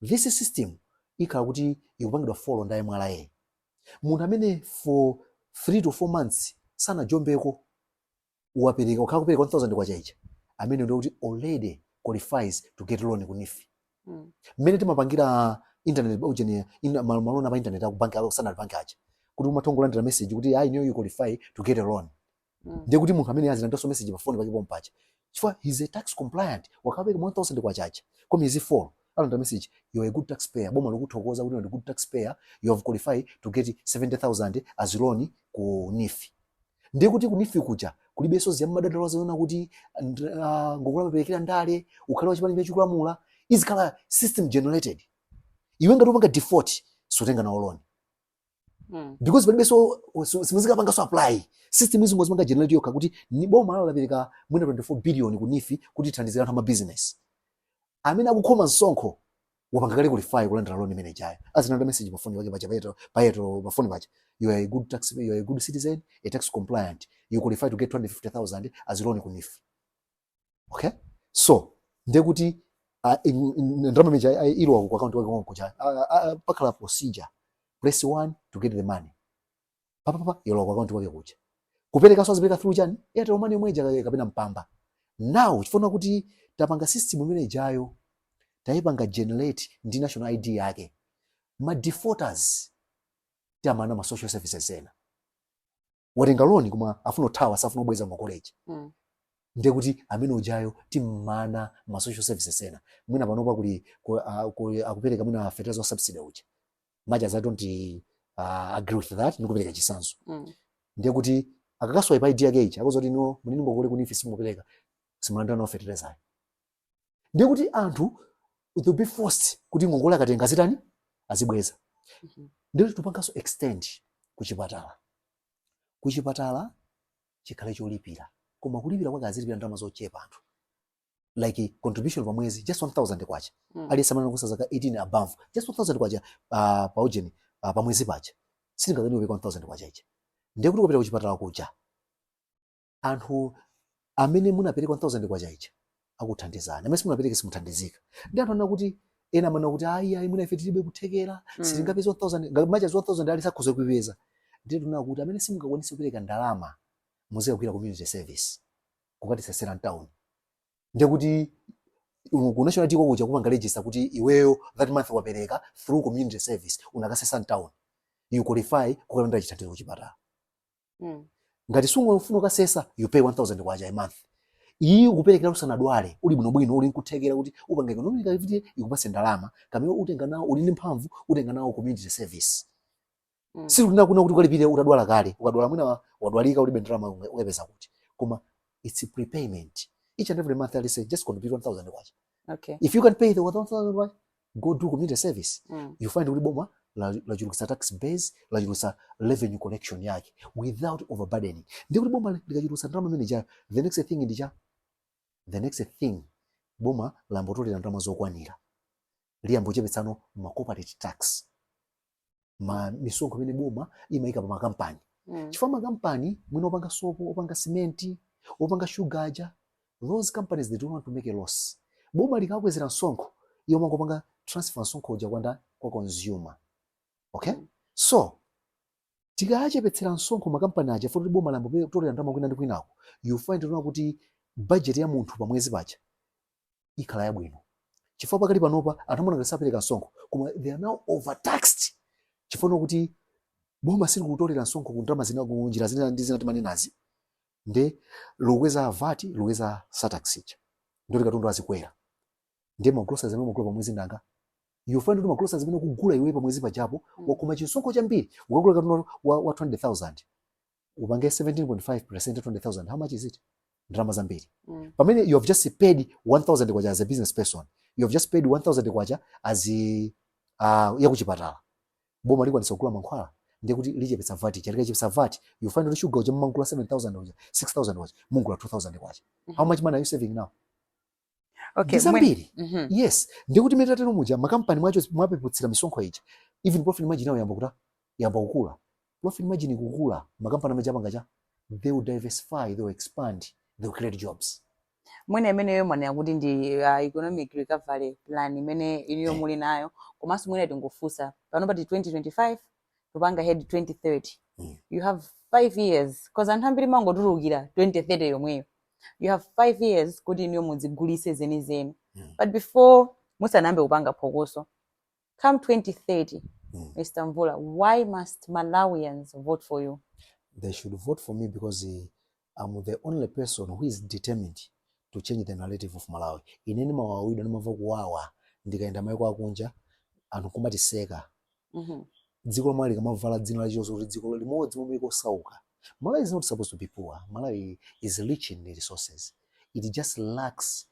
this system ikhala kuti ikupangidwa follow ndi MRA. Munthu amene for 3 to 4 months sana jombeko uwapereka ukhala kupereka 1000 kwa chacha amene ndio kuti already qualifies to get loan ku NIFI. Mmene timapangira internet ujene malona pa internet aku bank alo sana bank acha kuti umathongolandira message kuti I know you qualify to get a loan. Ndiye kuti munthu amene azilandaso message pa phone pake pompacha chifukwa he's a tax compliant wakapereka 1000 kwa chacha koma izi 4 alanda message you are a good taxpayer boma lokuthokoza kuti ndi good taxpayer you have qualified to get 70000 as loan ku NIFI. Ndiye kuti ku NIFI kuja kulibenso ziyammadadalo zaona kuti ngokulaperekera ndale ukhale wachipani chikulamula izikhala system generated. Iwe ngati upanga default sotenga na loan. Because palibenso simuzika panga so apply system izi ngozimanga generate yoka kuti ni boma lapereka mwina 24 billion ku NIFI kuti thandizira anthu ama business. Amene akukhoma msonkho wapanga kale qualify kulandira loan manager. Azinanda message pa phone yake payeto pa phone pacha. You are a good taxpayer, you are a good citizen, a tax compliant. You qualify to get 250,000 as loan ku NIFI. Okay? So, ndiye kuti ndalama manager ilo kwa account yake kucha. Pakala procedure. Press 1 to get the money. Papa yolo kwa account yake kucha. Kupereka so azipeleka through chani? Airtel money mweja kapena mpamba. Now, chifuna kuti tapanga system imene ijayo taipanga generate ndi national ID yake. Ma defaulters tamana ma social services ena. Watenga loan kuma afuna thawa safuna bweza mu college. Ndiye kuti amene ujayo timana ma social services ena. Mwina panopa kuli akupereka mwina fertilizer subsidy uja. Maja I don't agree with that ndikupereka chisanzo. Ndiye kuti akakaswa pa ID yake ichi akozoti no munini ngokole ku NIFI simupereka simulanda no fertilizer. Ndiye kuti anthu will be forced kuti ngongole akatenga zitani azibweza. Ndiye tupangaso extend kuchipatala. Kuchipatala chikhale cholipira. Koma kulipira kwa azilipira ndalama zochepa anthu. Like contribution pa mwezi just 1000 kwacha. Aliyesamana kusa zaka 18 above just 1000 kwacha pa ujeni pa mwezi pacha. Singazani ube 1000 kwacha ichi. Ndiye kuti kupita kuchipatala kuja. Anthu amene munapereka 1000 kwacha ichi akuthandizana. Amene simunapereke simuthandizika. Ndiye anthu ana kuti ena mana kuti ayi mwina ife tilibe kuthekera sitingapeza 1000 ngamacha 1000 ali sakhoza kuipeza. Ndiye tuna kuti amene simungakwanisa kupereka ndalama muzikagwira community service kukati sesera town. Ndiye kuti ku national tiko kuja kupanga register kuti iweyo that month wapereka through community service unakasesa town you qualify kukalanda chitatizo kuchipatala. Ngati sungu ufuna kasesa you pay 1000 kwacha a month. Iyi ukuperekera usanadwale uli bwinobwino uli nkuthekera kuti upange economic activity ikupase ndalama kamene utenga nawo uli ndi mphamvu utenga nawo community service. Sikuna kuna kuti ukalipire utadwala kale ukadwala mwina wadwalika ulibe ndalama ukapeza kuti koma it's a prepayment. Each and every month I say just contribute 1000 kwacha. Okay. If you can pay the 1000 kwacha go do community service. You find uli boma la julusa tax base la julusa revenue collection yake without overburdening. Ndi kuti boma likajulusa ndalama manager the next thing boma lambotoli la ndalama zokwanira liyambo chepetsano ma corporate tax ma misonkho imene boma imayika pa makampani. Chifukwa makampani mwina opanga sopo opanga simenti opanga sugar those companies they don't want to make a loss. Boma likakwezera msonkho iyo mangopanga transfer msonkho uja kwanda kwa consumer. Okay? So tikachepetsera msonkho makampani aja futi boma lambo tolera ndalama kwina ndi kwinako you find kuti budget ya munthu pa mwezi pacha ikhala yabwino. Chifukwa pakali panopa atamona kasapereka msonkho koma they are now overtaxed. Chifukwa kuti boma sili kutolera msonkho ku ndalama zina kunjira zina ndi zina timanenazi nde lokweza VAT lokweza satax ndio katundu azikwera ndiye magroceries amene magula pa mwezi ndanga you find kuti magroceries amene kugula iwe pa mwezi pachapo wakoma chisonko chambiri ukagula katundu wa 20000 upange 17.5% 20000 how much is it? Ndalama zambiri. Pamene you have just paid 1000 kwacha as a business person, you have just paid 1000 kwacha as ya kuchipatala. Boma likwanisa kugula mankhwala ndiye kuti lichepetsa VAT chakika chepetsa VAT you find kuti sugar uja mangula 7000 uja 6000 wacha mungula 2000 kwacha. How much money are you saving now? Okay, zambiri. Yes, ndiye kuti metateno muja makampani mwacho mwapeputsira misonkho ija even profit margin nayo yamba kukula. Profit margin ikukula makampani amachapanga cha they will diversify, they will expand, they will create jobs. Mwene amene yo mwana yakuti ndi economic recovery plan imene iliyo muli nayo komanso mwene tingofusa pano pati 2025 tupanga head 2030. You have 5 years because anthu ambiri mangotulukira 2030 yomweyo. You have 5 years kuti niyo mudzigulise zenizeni. But before musanambe kupanga phokoso come 2030 Mr. Mvula, why must Malawians vote for you? They should vote for me because I'm the only person who is determined to change the narrative of Malawi. Ineni mawawida nimava kuwawa ndikaenda maiko akunja anthu kumatiseka. Dziko Malawi kamavala dzina la Chizozo kuti dziko limodzi momwe ikosauka. Malawi is not supposed to be poor. Malawi is rich in resources. It just lacks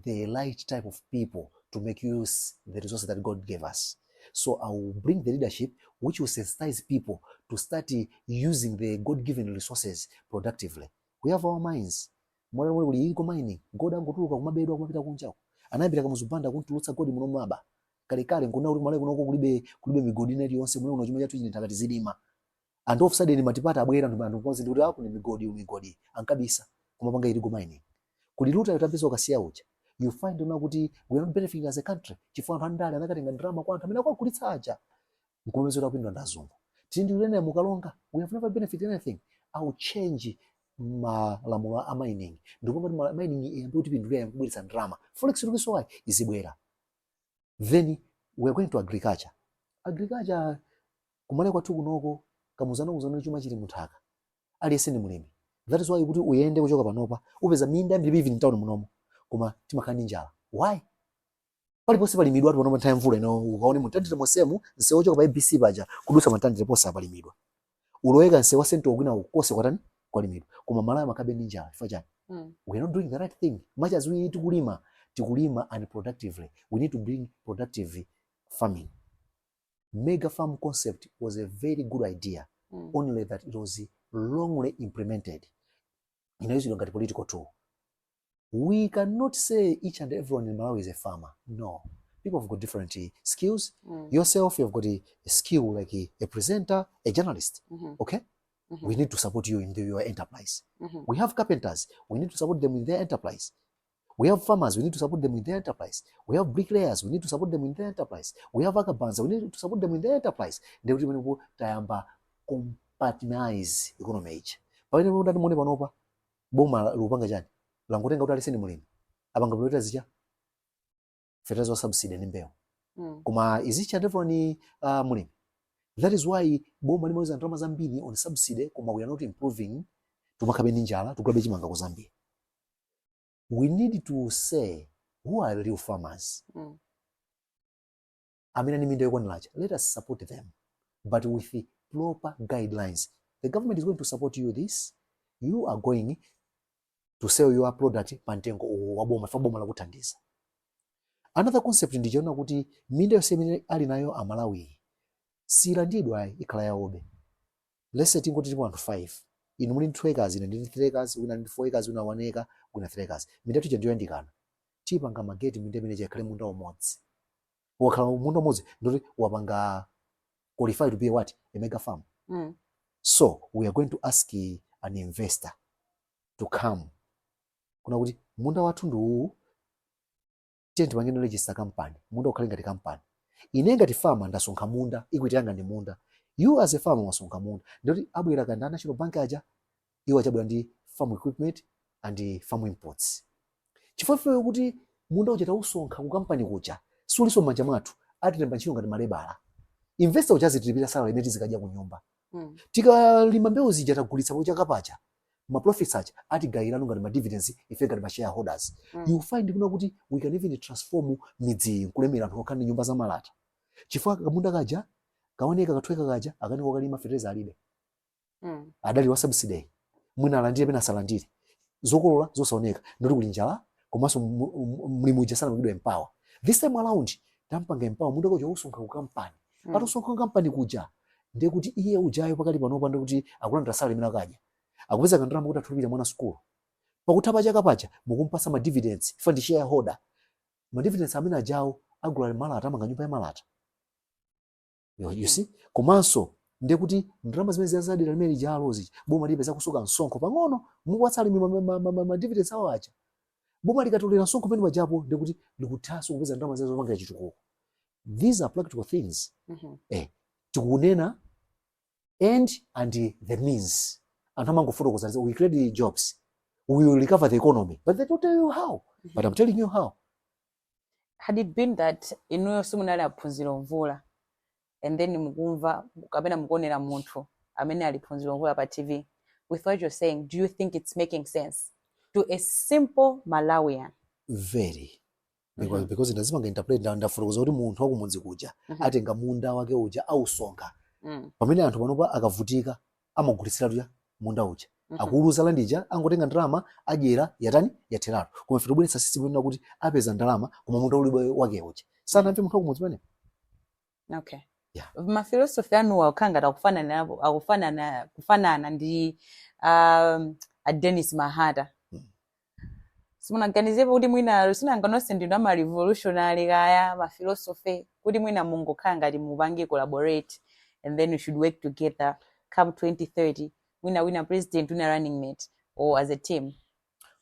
the right type of people to make use the resources that God gave us. So I will bring the leadership which will sensitize people to start using the God-given resources productively. We have our minds. Mwana mwe uli inko mining. God angotuluka kumabedwa kumapita kunjako. Anayambira kamuzubanda kuntulutsa God muno mwaba. Kale nkuna uli Malawi kunoko kulibe migodi neti yonse muno chuma chatu chine takati zilima. And of sudden matipata abwera ndu konse ndi kuti ako ni migodi ankabisa kumapanga iligo mining. Kuliluta yotapeza ukasiya ucha. You find kuti we are not benefiting as a country. Chifukwa anthu andale anakatenga ndrama kwa anthu amene akugulitsa aja. Nkomezera kupindwa ndazungu. Tindi ulene mukalonga. We have never benefited anything. I will change malamulo a mining. Ndikuti mining iyambe kuti pindulira yakugulitsa ndrama. Forex lukiso wai izibwera. Then we are going to agriculture. Agriculture kumale kwathu kunoko kamuzana chuma chili muthaka. Aliyese ndi mulimi. That is why kuti uyende kuchoka panopa upeza minda mbiri even town munomo. Koma timakani njala. Why? Paliponse palimidwa pano pa mvula ino ukaone mutandire mosemu nsewo choka pa ABC baja kudusa matandire posa palimidwa. Uloweka nsewa sento kwina ukose kwatani kwalimidwa. Koma Malawi makabe njala ifa chani. We are not doing the right thing. Much as we need to kulima unproductively. We need to bring productive farming. Mega farm concept was a very good idea. Only that it was wrongly implemented. Inaused ngati political tool. We cannot say each and everyone in Malawi is a farmer. No. People have got different skills. Yourself, you've got a skill like a presenter, a journalist. Okay? We need to support you in your enterprise. We have carpenters. We need to support them in their enterprise. We have farmers, we need to support them in their enterprise. We have bricklayers, we need to support them in their enterprise. We have vagabonds, we need to support them in their enterprise. Ndekuti pamenepo tayamba compartmentalize economy ichi. Pamene mundati muone panopa boma lupanga chani langotenga kuti aliseni mulimi apanga kuleta zicha fertilizer subsidy ndi mbewu. Koma izicha ndivyo ni mulimi. That is why boma limaweza ndalama zambiri on subsidy koma we are not improving tumakhabe ndi njala tukulabe chimanga ku Zambia. We need to say who are real farmers. Amina ni minda yokwaniracha. Let us support them, but with the proper guidelines. The government is going to support you this. You are going to sell your product pantengo waboma faboma la kuthandiza. Another concept ndichiona kuti minda yonse imene ali nayo Amalawi silandidwa ikhala yawobe. Let's say tingoti tipo anthu 5. Inu muli 2 acres, ine ndili 3 acres, wina ndi 4 acres, wina 1 acre, wina 3 acres. Minda tuja ndiyo yandikana. Tipanga mageti minda imene ikhale munda umodzi. Wakhala munda umodzi ndoti wapanga qualified to be what? A mega farm. So we are going to ask an investor to come. Kuna kuti munda wathu ndu tenti pangene register company. Munda ukhale ngati company. Ine ngati farmer ndasonkha munda, equity yanga ndi munda. You as a farmer wasonkha munda. Ndoti abwera kanda National Bank aja, iwo achabwera ndi farm equipment and farm imports. Chifukwa kuti munda uja tausonkha ku company kuja, suliso manja mwathu, atilemba ntchito ngati malebala. Investor uchazitilipira salary imene zikadya ku nyumba. Tikalima mbewu zija tagulitsa pochaka pacha. Ma profits acha atigayirano ngati ma dividends ife ngati ma shareholders. You find kuna kuti we can even transform midzi kulemera anthu okhala nyumba za malata. Chifukwa kamunda kaja kaoneka katweka kaja akani kokalima fertilizer alibe. Adali wa subsidy. Mwina alandire pena salandire. Zokolola zosaoneka. Ndoti kuli njala komanso mlimi uja sana mugidwa empower. This time around tampanga empower munda kuja usonkha ku company. Atosonkha company kuja ndiye kuti iye ujayo pakali panopa ndikuti akulanda salary imene akaja. Akupeza kandalama kuti atulipira mwana school. Pakutha chaka pacha mukumpasa ma dividends ifa ndi shareholder. Ma dividends amene ajawo agula malata amanga nyumba ya malata. You see? Komanso ndiye kuti ndalama zimene zazadira limene lijalozi boma lipeza kusuka msonkho pang'ono mukuwatsala ma dividends awo acha. Boma likatolera msonkho pene pajapo ndiye kuti likuthaso kupeza ndalama zazo zopangira chitukuko. These are practical things. Tikunena and the means. And we create jobs. We will recover the economy. But they don't tell you how. But I'm telling you how. Had it been that inuyo simunali aphunzira Mvula and then mukumva kapena mukuonera munthu amene ali phunzira Mvula pa TV, with what you're saying, do you think it's making sense to a simple Malawian? Very. Because ndazimanga interpret ndafurukuza kuti munthu wakumudzi kuja atenga munda wake uja ausonkha. Pamene anthu panopa akavutika amagulitsira tuja munda uja. Akuluza landija angotenga ndalama adyera yatani yatheratu. Koma ife tobweretsa system ina kuti apeza ndalama koma munda ulibe wake uja. Sana mfe munthu wakumudzi pamene. Okay. Yeah. Ma philosophy anu wakanga kufanana ndi a Dennis Mahata. Simunaganizepo kuti mwina sinanganonse ndinu ama revolutionary kaya ma philosophy kuti mwina mungokhala ngati mupange collaborate and then we should work together come 2030 wina president wina running mate or as a team.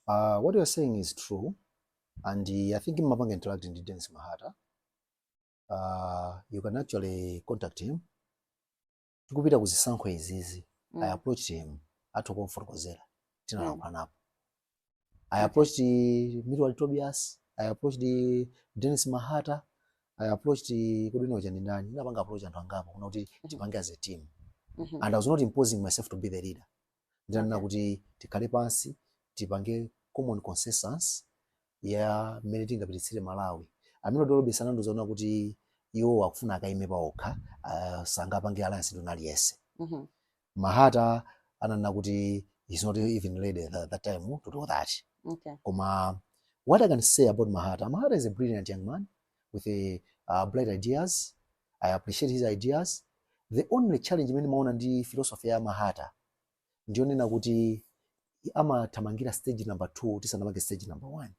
What you are saying is true, and I think mapanga interact with Dennis Mahata. You can actually contact him. Tukupita kuzisankho izizi. I approached him atokomfotokozera tinalapanapo. I approached Midwal Tobias, I approached Dennis Mahata, I approached Kudino Janindani, napanga approach anthu angapo kuna kuti tipange as a team. And I was not imposing myself to be the leader. Ndana kuti tikale pansi tipange common consensus ya mmene tingapititsire Malawi. Amene dolobe sanando zaona kuti iwo akufuna akaime paokha sangapange alliance ndonali yese. Mahata ananena kuti he's not even ready at that time to do that. Okay. What I can say about Mahata is a brilliant young man with bright ideas. I appreciate his ideas. The only challenge mimi maona ndi philosophy ya Mahata ndio nena kuti ama tamangira stage number 2 tisanamange stage number 1.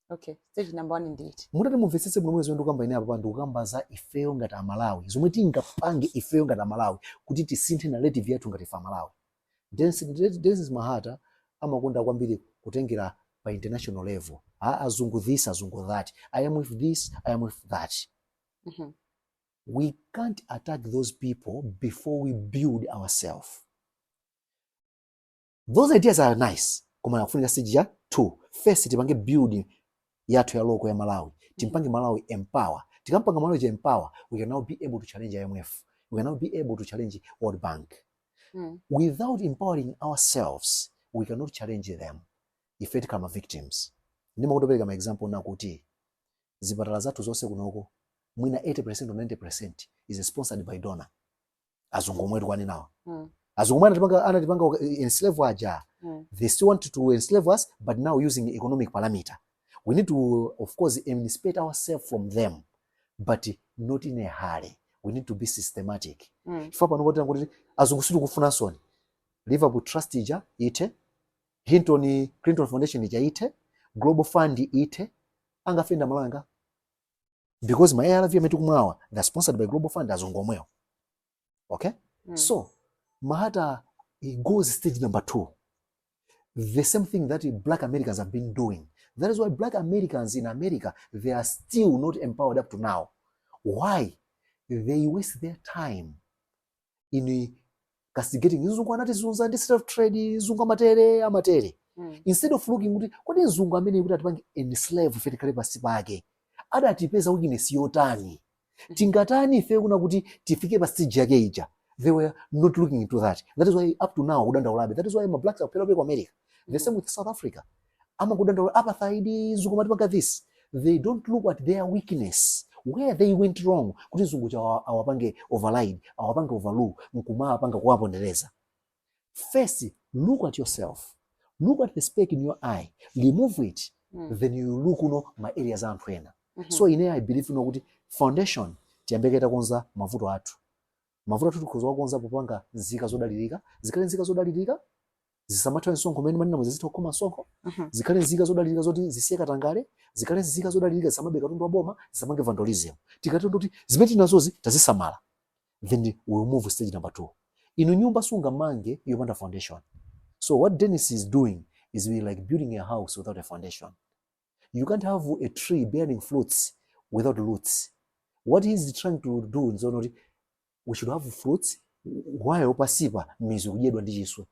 Okay, stage number 1 indeed. Mutati mumvetsetse bwino mwezi ndikamba ine apa ndikukamba za ifeyo ngati Amalawi. Zomwe tingapange ifeyo ngati Amalawi kuti tisinthe narrative yathu ngati fa Malawi. Dennis Mahata amakonda kwambiri kutengera by international level. Azungu this, azungu that. I am with this, I am with that. We can't attack those people before we build ourselves. Those ideas are nice. Koma nakufunika stage ya 2. First, tipange building yathu ya loko ya Malawi. Timpange Malawi empower. Tikampanga Malawi empower, we can now be able to challenge IMF. We can now be able to challenge World Bank. Without empowering ourselves, we cannot challenge them. Ifeti kama victims. Ndima kutopeleka kama example na kuti zipatala zathu zonse kunoko mwina 80% or 90% is sponsored by donor. Azungu mwetu kwani nawo. Azungu mwetu anatipanga enslave aja. They still want to enslave us, but now using economic parameter. We need to, of course, emancipate ourselves from them, but not in a hurry. We need to be systematic. Fapa nukotela kuti azungu situ kufuna soni. Liverpool Trust ija ite, Clinton Foundation ija ite, Global Fund ite, angafenda malanga. Because my ARV metu kumwawa, they're sponsored by Global Fund azungu omweo. Okay? So, mahata it goes stage number 2. The same thing that Black Americans have been doing. That is why Black Americans in America, they are still not empowered up to now. Why? They waste their time in castigating Zungu anati zunza ndi state of trade, Zungu amatere. Instead of looking at what is Zungu amene kuti atipange enslave fete kale pasi pake. Adatipeza weakness yotani. Tingatani ife kuna kuti tifike pa stage yake ija. They were not looking into that. That is why up to now udanda ulabe. That is why my blacks are pelo America. The same with South Africa. Ama kudanda apartheid, Zungu matipanga this. They don't look at their weakness. Where they went wrong. Kuti Zungu cha awapange override, awapange overlook, mkuma apanga kuwapondereza. First, look at yourself. Look at the speck in your eye. Remove it. Then you look my areas are antwena. So in here I believe kuti foundation tiyambeketa konza mavuto athu. Mavuto athu tukuzowa konza popanga nzika zodalirika. Zikale nzika zodalirika. Zisamatwa nsonko meni manina muzizito koma nsonko. Zikale nzika zodalirika zoti zisiyeka tangale. Zikale nzika zodalirika zisamabeka katundu wa boma. Zisamange vandalism. Tikati ndoti zimeti nazozi tazisamala. Then we will move stage number 2. Inu nyumba sunga mange yopanda foundation. So what Dennis is doing is we like building a house without a foundation. You can't have a tree bearing fruits without roots. What he's trying to do is only we should have fruits while pasipa means kujedwa ndi chiswe.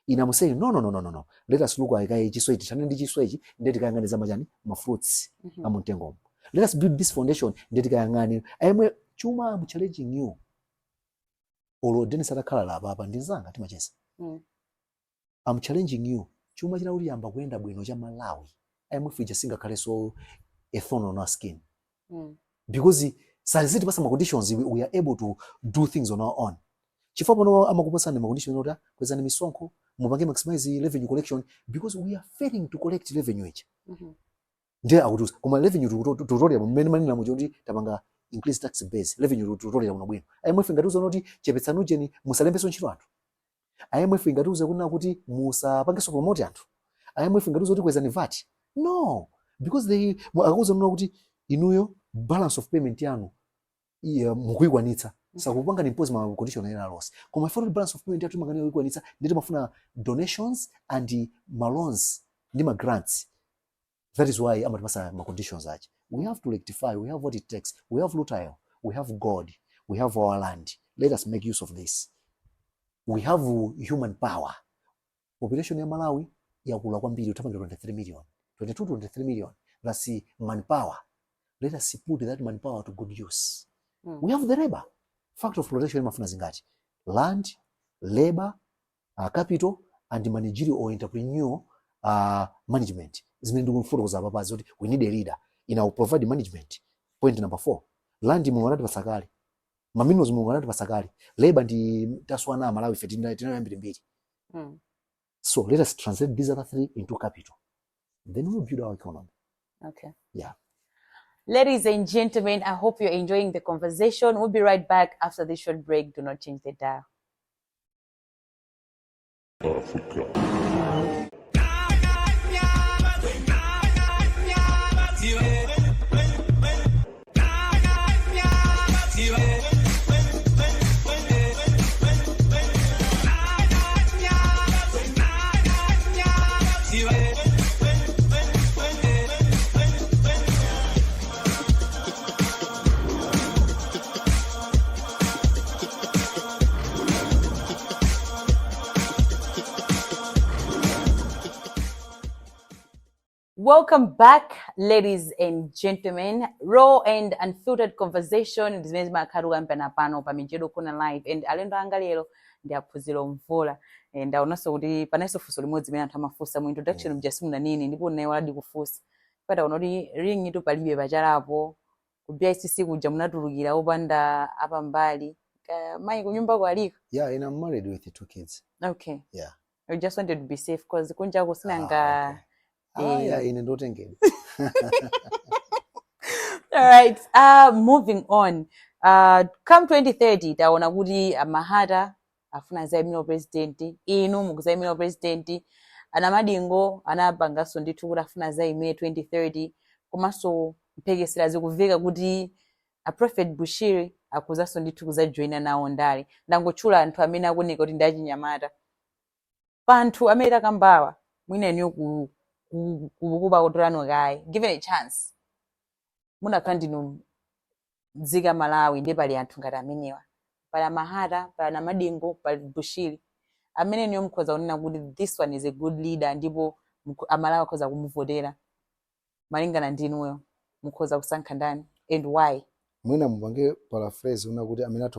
I'm saying no. Let us look at chiswe ichi chane ndi chiswe ichi ndeti kayang'aniza majani ma fruits amuntengo. Let us build this foundation ndeti kayang'ani. I'm challenging you. Olo Dennis atakhala lapa apa ndinzanga timachesa. I'm challenging you. Chuma china uli yamba kwenda bwino cha Malawi. IMF ijasinga kale so a thorn on our skin. Because saziti pasa ma conditions we are able to do things on our own. Chifapo no amakupasa na conditions nota kweza ni misonko mupange maximize revenue collection because we are failing to collect revenue each. Nde akutusa kuma revenue tutoria mmene mani na mujondi tapanga increase tax base revenue tutoria kuno bwino. IMF ngatuza noti chepetsanuje ni musalembeso ntchito anthu. IMF ngatuza kuna kuti musapangeso promote anthu. IMF ngatuza kuti kweza ni VAT. No, because they akuza nuna kuti inuyo balance of payment yanu mukuikwanitsa. Sakupanga ni impose ma condition ena loss. Kuma for balance of payment yatu mangani kuikwanitsa nditi mafuna donations and ma loans ndi ma grants. That is why amatipasa ma conditions achi. We have to rectify, we have what it takes. We have Lutile, we have God, we have our land. Let us make use of this. We have human power. Population ya Malawi ya kula kwambiri utapanga 23 million. 23 million. That's manpower. Let us put that manpower to good use. We have the labor. Factor of flotation mafuna zingati. Land, labor, capital, and managerial or entrepreneurial management. We need a leader. In our provide management. Point number 4. Land munganati pasakali. Maminos munganati pasakali. Labor ndi taswana Malawi fetina mbili. So let us translate these other 3 into capital. Then we will build our economy. Okay. Yeah. Ladies and gentlemen, I hope you're enjoying the conversation. We'll be right back after this short break. Do not change the dial. Africa. Welcome back, ladies and gentlemen. Raw and unfiltered conversation zimene zimakhaluka mpana pano pa mijedo kuna live and alendo anga lero ndi Phunziro Mvula and aonanso kuti panenso funso limodzi limene anthu amafunsa mu introduction mjasimuna nini ndipo naye waladi kufunsa pata unoti ring itu palibe pachalapo ku BICC kuja munatulukira opanda apa mbali mai kunyumba kwaliko. Yeah, and I'm married with 2 kids. Okay. Yeah. I just wanted to be safe because kunja kusinanga In Ndotengeni. All right. Moving on. Come 2030, taona kuti Mahata afuna zaimino president, inu mukuzaimino president, anamadingo anapangaso ndithu kuti afuna zaime 2030, komanso mpekesera zikuveka kuti a Prophet Bushiri akuzaso ndithu kuzajoina nawo ndale. Ndangotchula anthu amene akuoneka kuti ndi achinyamata. Panthu amene takambawa mwina niyo kukuba kutorano kai given a chance muna kandinu dzika Malawi ndi pali anthu ngati amenewa pala Mahata pala Namadingo pali Bushiri amene niyo mukhoza kunena kuti this one is a good leader ndipo Amalawi akhoza kumuvotera malingana ndinuyo mukhoza kusankha ndani and why? Mwina mupange paraphrase una kuti amene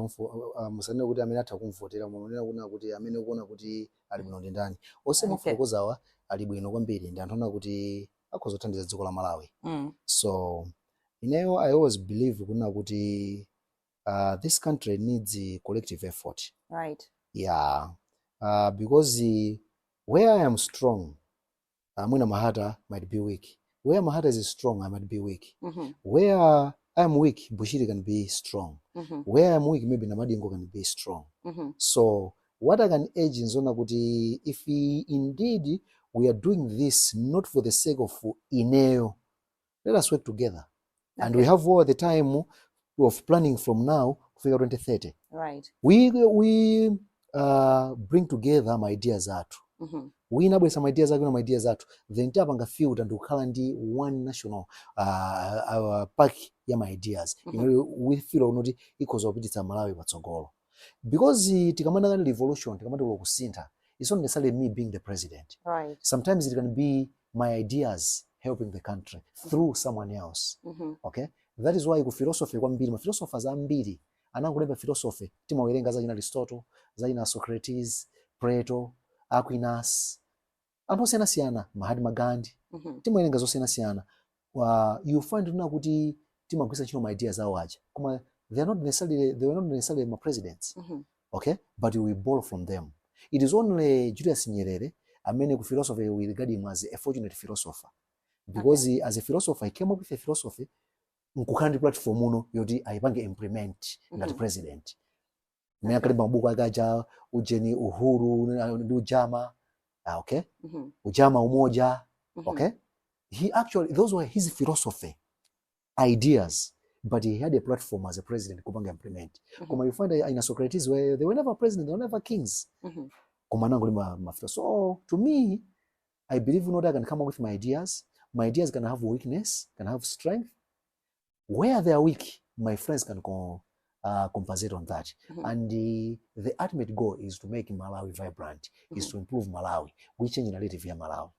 musanene kuti amene atha kumvotera munena kuna kuti amene ukuona kuti ali bwino ndi ndani ose mafokozawa ali bwino kwambiri ndi anthu kuti akhoza kuthandiza dziko la Malawi. So ineyo I always believe kuna kuti this country needs a collective effort. Right. Yeah. Because where I am strong, mwina Mahata might be weak. Where Mahata is strong, I might be weak. Where I am weak, Bushiri can be strong. Where I am weak, maybe Namadingo can be strong. So what I can urge in Zona Kuti, if indeed we are doing this not for the sake of Ineo, let us work together. Okay. And we have all the time of planning from now to figure 2030. Right. We bring together my ideas atu. We nabwe some ideas atu na ideas atu. Then tapanga field and ukhala ndi one national pack ya my ideas. We feel onoti ikoza kupititsa Malawi patsogolo. Because tikamanda kana revolution, tikamanda kusinta, it's not necessarily me being the president. Right. Sometimes it can be my ideas helping the country through someone else. Okay? That is why ku philosophy kwambiri, ma philosophers ambiri anakulemba philosophy timawerenga za Aristotle, za Socrates, Plato, Aquinas, anthu siyana Mahatma Gandhi, timawerenga zosiyana. You find kuti timagwisa chino my ideas awo aja. Koma they were not necessarily my presidents. Okay? But we borrow from them. It is only Julius Nyerere, amene ku philosophy we regard him as a fortunate philosopher. Because as a philosopher, he came up with a philosophy nkukandi platform uno yoti aipange implement ngati president. Mene akalemba mabuku akaja ujeni uhuru ndi ujama. Okay? Ujama umoja. Okay? He actually, those were his philosophy, ideas. But he had a platform as a president kupanga implement. Kuma you find in Socrates where they were never president, they were never kings. So to me, I believe I can come up with my ideas. My ideas can have weakness, can have strength. Where they are weak, my friends can compensate on that. And the ultimate goal is to make Malawi vibrant, is to improve Malawi. We change the narrative here Malawi.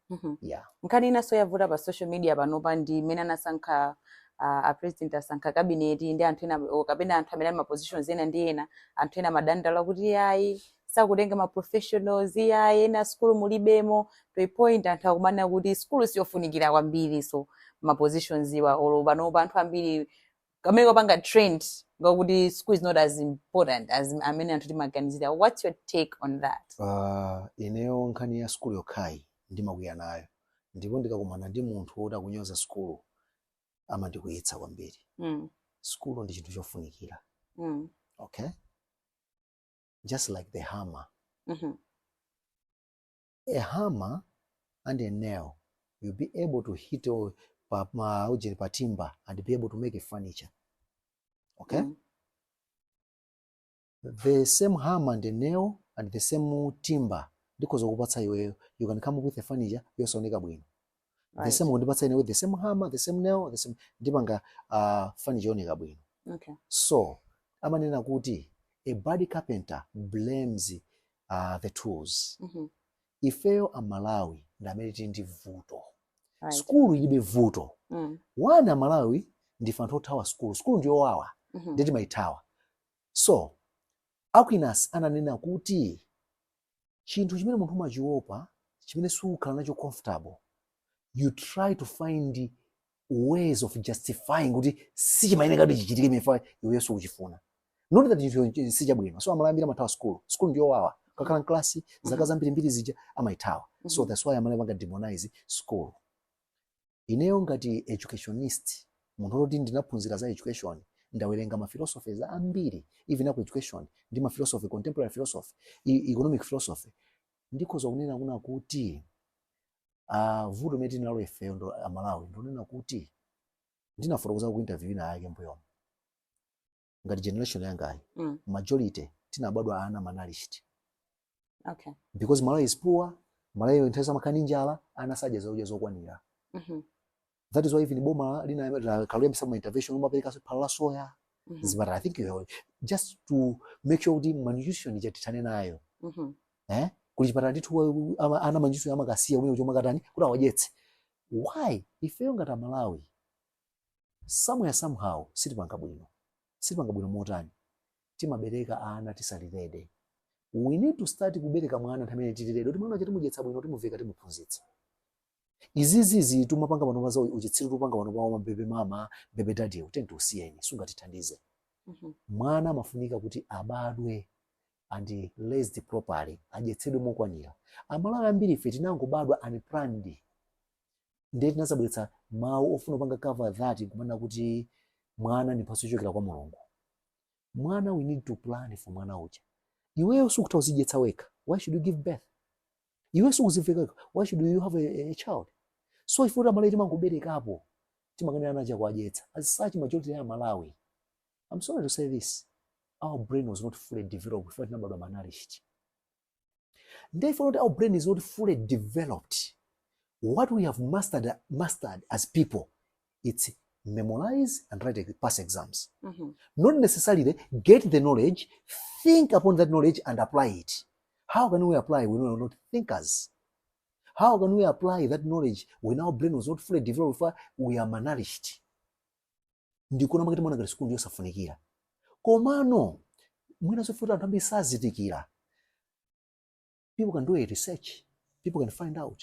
Yeah. Nkani inaso yavuta pa social media panopa ndi mena nasankha a president asankha cabinet ndi anthu ena kapena anthu amene ma positions ena ndi ena anthu ena madandala kuti yayi sakutenga ma professionals yayi ena school mulibemo to a point anthu akumana kuti school siyofunikira kwambiri so ma positions iwa oloba no anthu ambiri kamene kapanga trend ngokuti school is not as important as amene anthu timaganizira. What's your take on that? Ineyo nkhani ya school yokai ndimakuya nayo ndipo ndikakumana ndi munthu woda kunyoza school amandikuyitsa kwambiri. School ndi chinthu chofunikira. Okay? Just like the hammer. A hammer and a nail, you'll be able to hit pa timber and be able to make a furniture. Okay? The same hammer and the nail and the same timber, because of you can come up with a furniture, you're sonika bwino. The same with the same hammer, the same nail, the same dibanga furniture onika bwino. Okay. So, amanena kuti a bad carpenter blames the tools. Ifeyo Malawi ndamene ndi vuto. School ilibe vuto. Wana Malawi ndife anthu othawa school ndiyo wawa ndeti maithawa. So Aquinas ananena kuti chinthu chimene munthu umachiopa chimene sukhala nacho comfortable, you try to find ways of justifying kuti sichimayeneka kuti chichitike mifa iweyo sukuchifuna. Not that chinthu sichabwino. So Amalawi ambiri amathawa school ndiyo wawa. Kakhala klasi zaka zambirimbiri zija amaithawa. So that's why Amalawi demonize school. Ineyo ngati educationist, munthu oti ndinaphunzira za education, ndawerenga ma philosophies ambiri, even ku education, ndi ma philosophy, contemporary philosophy, economic philosophy. Ndikhoza kunena kuna kuti vuto meti nalo ife ndo Amalawi, ndonena kuti ndinafotokoza ku interview ina yake mbuyo. Ngati generation yangayi, majority tinabadwa ana malnourished. Okay. Because Malawi is poor, Malawi nthawi zamakhala njala, ana sadya zakudya zokwanira. That is why even boma lina kaluya misamo intervention umapereka phala soya. But I think just to make sure kuti malnutrition ijatithane nayo. Kuti chipatala ndithu ana malnutrition amakasiya umene chomwe katani kuti awadyetse. Why? Ifeyo ngati Malawi, somewhere somehow sitipanga bwino. Sitipanga bwino motani. Timabereka ana tisalirede. We need to start kubereka mwana nthamene titirede. Kuti mwana chatimudyetsa bwino timuveka timuphunzitsa. Izizi tumapanga pano paza uchitsiru tupanga pano pa bebe mama, bebe daddy utenti usiyeni sungatithandize. Mwana mafunika kuti abadwe and raised properly, adyetsedwe mokwanira. Amalawi ambiri ife tinangobadwa unplanned. Ndiye tinazabweretsa mawu ofuna panga cover that kumana kuti mwana ni mphatso yochokera kwa Mulungu. Mwana we need to plan for mwana uja. Iweyo sukutha uzidyetsa weka. Why should you give birth? Iweyo sukuziveka weka. Why should you have a child? So if Malawi timangoberekapo, timakanena naja kwadyetsa. As such majority ya Malawi, I'm sorry to say this, our brain was not fully developed before tinabadwa malnourished. Therefore, our brain is not fully developed. What we have mastered as people, it's memorize and write pass exams. Not necessarily get the knowledge, think upon that knowledge and apply it. How can we apply when we are not thinkers? How can we apply that knowledge when our brain was not fully developed before we are malnourished? Ndikuna makati mwana ngati school ndiyo safunikira. Komano, mwina sofuta anthu sazitikira. People can do a research. People can find out.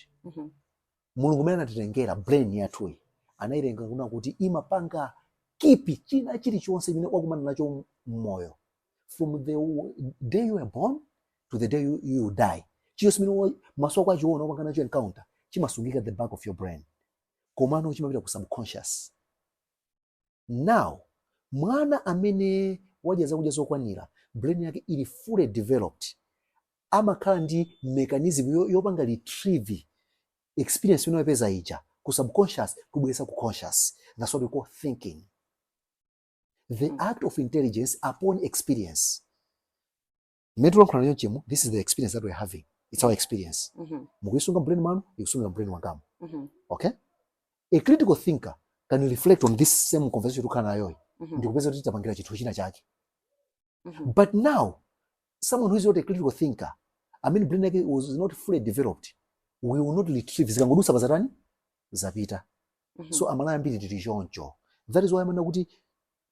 Mulungu mene anatitengera brain yathu. Anairenga kuna kuti imapanga kipi china chilichonse chimene wakumana nacho moyo. From the day you were born to the day you die. Chiyonse chimene maso kwa chiona wakanga nacho encounter chimasungika at the back of your brain. Komano chimapita ku subconscious. Now, mwana amene wadya zakudya zokwanira, brain yake ili fully developed. Amakhala ndi mechanism yopanga retrieve experience imene wapeza ija ku subconscious kubweza ku conscious. That's what we call thinking. The act of intelligence upon experience. This is the experience that we're having. It's our experience. Mukuisunga brain manu, ikusunga brain wangamu. Okay? A critical thinker can reflect on this same conversation tukana nayo. Ndikupeza kuti tapangira chinthu china chake. But now, someone who is not a critical thinker, I mean brain yake was not fully developed, we will not retrieve zikangodusa pazatani zapita. So Amalawi ambiri tili choncho. That is why amana kuti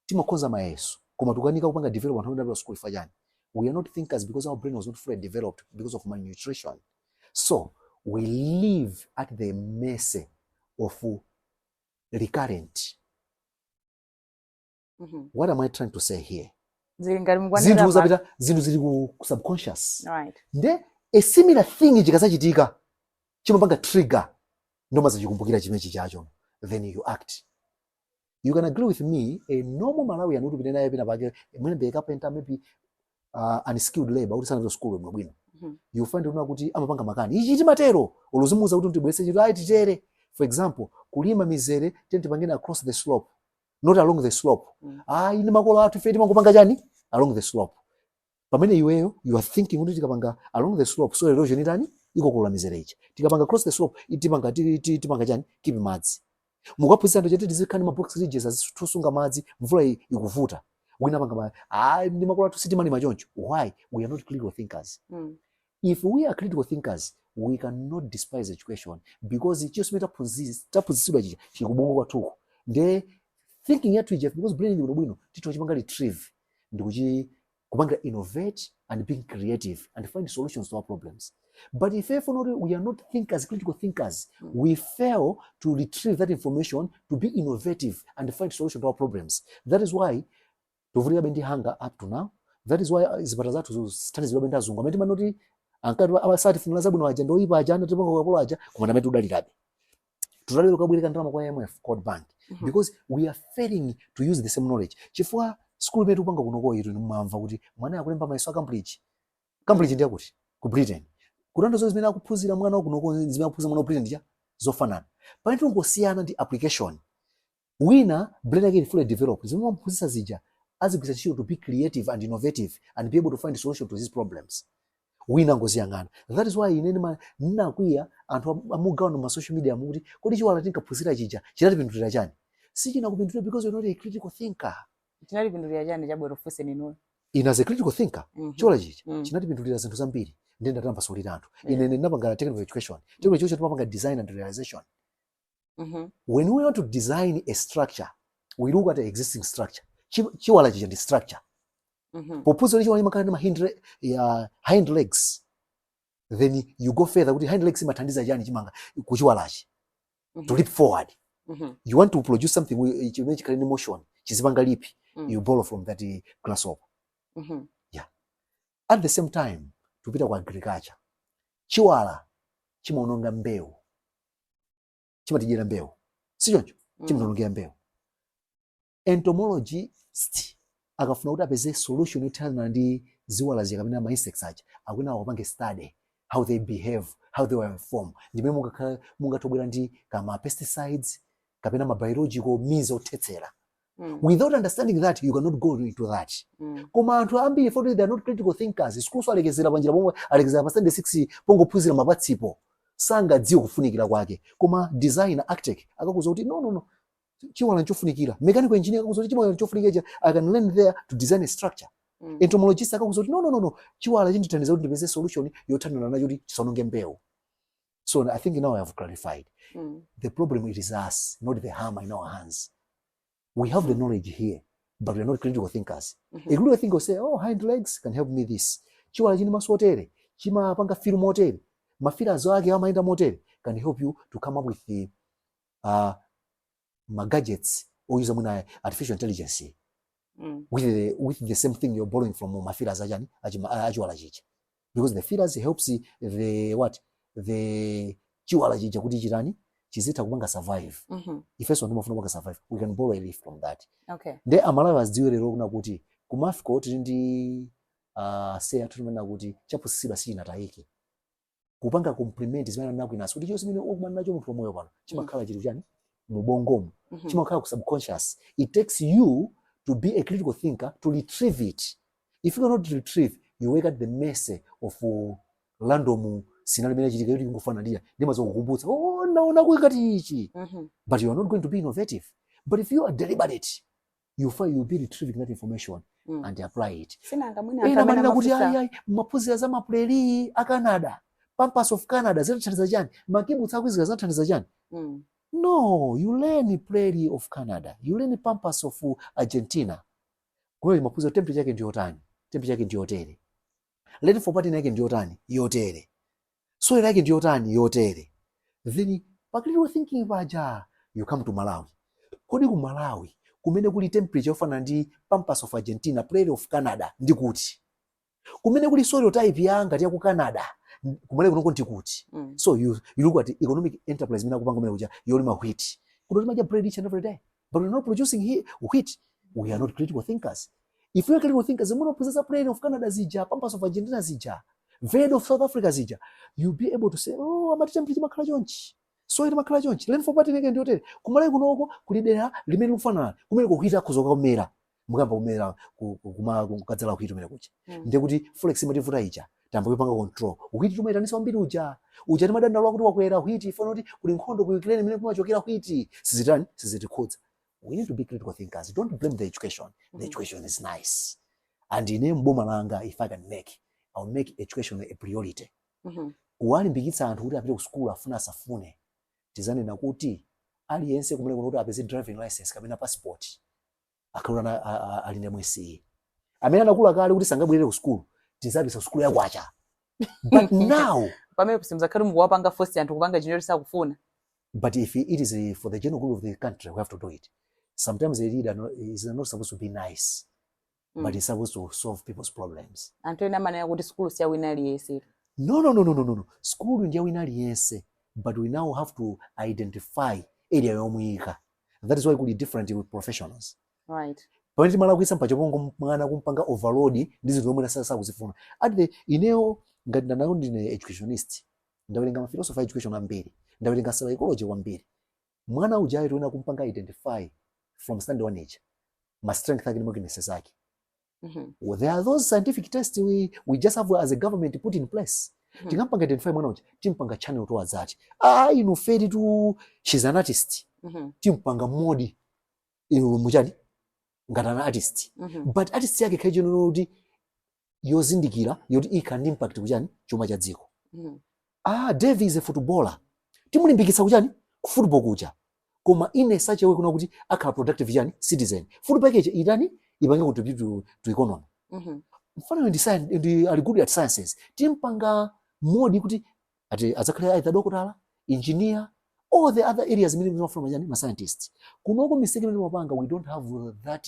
timakonza mayeso koma tukanika kupanga develop anthu amene school fajani. We are not thinkers because our brain was not fully developed because of malnutrition. So we live at the mercy of recurrent. What am I trying to say here? Zinthu zili ku subconscious. Right. A similar thing chikasachitika chimapanga trigger ndo mazachikumbukira chimene chichacho. Then you act. You can agree with me, a normal Malawian would be naye pina pake mwene beka penta maybe unskilled labor utisana to school bwino. You find una kuti amapanga makani. Ichi chimatero olozimuza kuti ndibwese chito ayi titere. For example, kulima mizere tenti pangena across the slope, not along the slope. Ine makolo athu ife timangopanga chani along the slope. Pamene iweyo you are thinking kuti tikapanga along the slope so erosion itani ikokola mizere ichi. Tikapanga across the slope tipanga chani kipi madzi. Mukaphunzira ndo chete tizikani ma box ridges azitusunga madzi mvula ikuvuta. Wina panga ndi makolo athu sitimani machoncho. Why? We are not critical thinkers. If we are critical thinkers, we cannot despise education because chiyonse taphunzitsidwa chicha chikubongo kwathuku nde thinking yathu ija because brain ndi bwino titho chipanga retrieve ndi kupanga innovate and being creative and find solutions to our problems. But if we are not thinkers, critical thinkers, we fail to retrieve that information to be innovative and find solutions to our problems. That is why tuvulira bendi hunger up to now. That is why zipata zathu zithandizidwa benda azungu amene manoti ankati abasati funula zabwino aja ndoyipa aja anatipanga kapolo aja koma amene tudalirabe tudalira kabwirika ndalama kwa IMF code bank because we are failing to use the same knowledge. Chifukwa school metu panga kunoko ito nimamva kuti mwana yakulemba maiso a Cambridge ndi yakuti ku Britain kulanda zo zimene akuphunzira mwana wakunoko zimene akuphunzira mwana wa Britain ndiya zofanana pamene ngosiyana ndi application wina brain yake fully developed zimene amaphunzitsa zija azigwisa ntchito to be creative and innovative and be able to find solution to these problems wina ngoziyang'ana. That is why inene ninakwiya anthu amugawana ma social media mukuti kodi chiwala tinkaphunzira chija chinatipindulira chani sichinakupindulira because you're not a critical thinker. Chinatipindulira chani chabwera fuse ninu as a critical thinker chiwala chicha chinatipindulira zinthu zambiri ndi ndatamba solira anthu ine ndinapanga technical education timapanga design and realization. When we want to design a structure we look at the existing structure chiwala chicha ndi structure pophunzira chiwala chimakhala ndi hind legs then you go further kuti hind legs imathandiza chani chimanga kuchiwalachi to leap forward. You want to produce something which chikhala in motion chizipanga lipi you borrow from that grasshopper. Yeah. At the same time tupita kwa agriculture chiwala chimaononga mbewu chimatijera mbewu sichoncho chimaonongera mbewu. Entomologist akafuna kuti apeze solution yothana ndi ziwala zija kapena ma insects aja akuna wapange study how they behave how they were formed ndimene mungatobwera ndi kama pesticides kapena ma biological means othetsera. Without understanding that you cannot go into that. Koma anthu ambiri for they are not critical thinkers school so alekezera panjira pomwe alekezera pa Sunday 6 pongo phunzira mapatsipo sangadziwe kufunikira kwake koma designer architect akakuza kuti no chiwala chofunikira mechanical engineer akakuza kuti chiwala chofunikira I can learn there to design a structure. Entomologist akakuza kuti no chiwala chindithandiza kuti ndipeze solution yothanana nacho kuti chisanonge mbewu. So I think now I have clarified. The problem it is us, not the hammer in our hands. We have the knowledge here, but we are not critical thinkers. A critical thinker will say, oh, hind legs can help me this. Chiwala chini maso otere, chima panga filu motere, mafila zoage amaenda motere can help you to come up with the gadgets or use muna artificial intelligence with the same thing you're borrowing from mafila zajani achiwala chicha. Because the feelers helps the chiwala chicha kuti chirani chizita kupanga survive. If first one mafuna kupanga survive we can borrow a leaf from that. Okay. Nde amalawi azidziwe lero kuna kuti kumafika kuti ndi say atumena kuti chapusisidwa sichinatayike kupanga compliment zimene naku inaso kuti chonse chimene okumana nacho munthu moyo pano chimakhala chili chani mubongomo chimakhala ku subconscious. It takes you to be a critical thinker to retrieve it. If you cannot retrieve you wake at the mercy of random scenario mene chitika kuti ngofanalira ndimazo kukumbutsa naona kuyikati ichi but you are not going to be innovative. But if you are deliberate you find you'll be retrieving that information and apply it. Sinanga mwina akamena kuti ayi maphunzira za mapleri a Canada pampas of Canada zinathandiza chani makibutsa akwizika zinathandiza chani no you learn prairie of Canada you learn pampas of Argentina kwa maphunzira temperature yake ndiyo tani temperature yake ndiyo tere let for party yake ndiyo tani yotere soil yake ndiyo tani yotere then pakili thinking baja you come to Malawi kodi ku Malawi kumene kuli temperature yofana ndi pampas of Argentina prairie of Canada ndi kuti kumene kuli soil type yanga ya ku Canada kumene kunoko ndi kuti so you look at economic enterprise mina kupanga mene kuja yolima wheat kuno timaja bread each and every day but we're not producing here wheat. We are not critical thinkers. If we are critical thinkers muno process prairie of Canada zija pampas of Argentina zija verde of South Africa zija you'll be able to say oh amati temperature makhala chonchi soil makhala chonchi learn for party neke ndi hotel kumalawi kunoko kulidera limene lufanana kumene kuhita kuzoka kumera mukamba kumera kukadzala kuhita kumene kucha ndiye kuti flex imativuta ija tambo ipanga control uhiti tumaitanisa wambiri uja ndi madandalo kuti wakwera uhiti ifana kuti kuli nkhondo ku Ukraine imene kumachokera uhiti sizitani sizitikhudza. We need to be critical thinkers. Don't blame the education. The education is nice. And in mboma langa if I can make I'll make education a priority. kuwalimbikitsa anthu kuti apite ku school afuna asafune tizanena kuti aliyense kumene kuno kuti apeze driving license kapena passport akhalona ali ndi mwesi amene anakula kale kuti sangabwere ku school tizapisa ku school yakwacha but now pamene kusimzakhale mukuwapanga force anthu kupanga chinthu sakufuna. But if it is for the general good of the country, we have to do it. Sometimes a leader is not supposed to be nice, but it's supposed to solve people's problems. Anthu ena manena kuti school siya wina aliyese. No. School ndiya wina aliyese, but we now have to identify area yomuyika. That is why we could be different with professionals. Right. Pamene timala kuisa mpachapongo mwana kumpanga overload ndi zinthu zomwe sasa kuzifuna. Ati ineo ngati ndanayo ndine educationist. Ndawerenga philosophy education ambiri. Ndawerenga psychology wambiri. Mwana ujayo tuena kumpanga identify from standard 1 age. Ma strength yake ni weaknesses zake. Well, there are those scientific tests we just have as a government to put in place. Tingampanga identify mwana uja, timpanga channel towards that. Inu fedi tu she's an artist. Timpanga modi mujani ngata artist. But artist yake kaje nodi yozindikira yodi ikandi impact kujani chuma cha dziko. Davy is a footballer. Timulimbikitsa kujani ku football kuja. Koma in such a way kuna kuti akhala productive jani citizen. Football yake idani ibange contribute to economy. Mfano ndi ali good at sciences. Timpanga modi kuti ati azakhala either doctor, engineer, all the other areas many from jani ma scientists. Kunoko mistake mwe mapanga we don't have that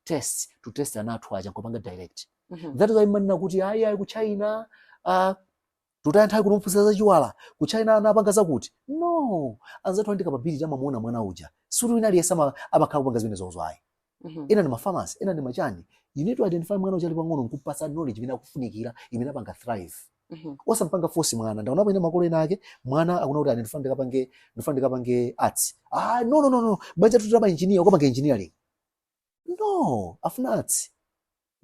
test to test anathu aja kupanga direct. That is why manina kuti ayi ku China tutayantha kunomfusa za chiwala ku China anapanga zakuti no anzathu andika capability amamuona mwana uja suri wina aliyesama amakhala kupanga zimene zozo ayi ena ni ma pharmacy ena ni machani you need to identify mwana uja ali pang'ono nkupasa knowledge imene akufunikira imene apanga thrive osampanga force mwana ndaona pamene makolo ena ake mwana akuna kuti ndifandika pange arts no banja tutaba engineer ukapanga engineering no afuna arts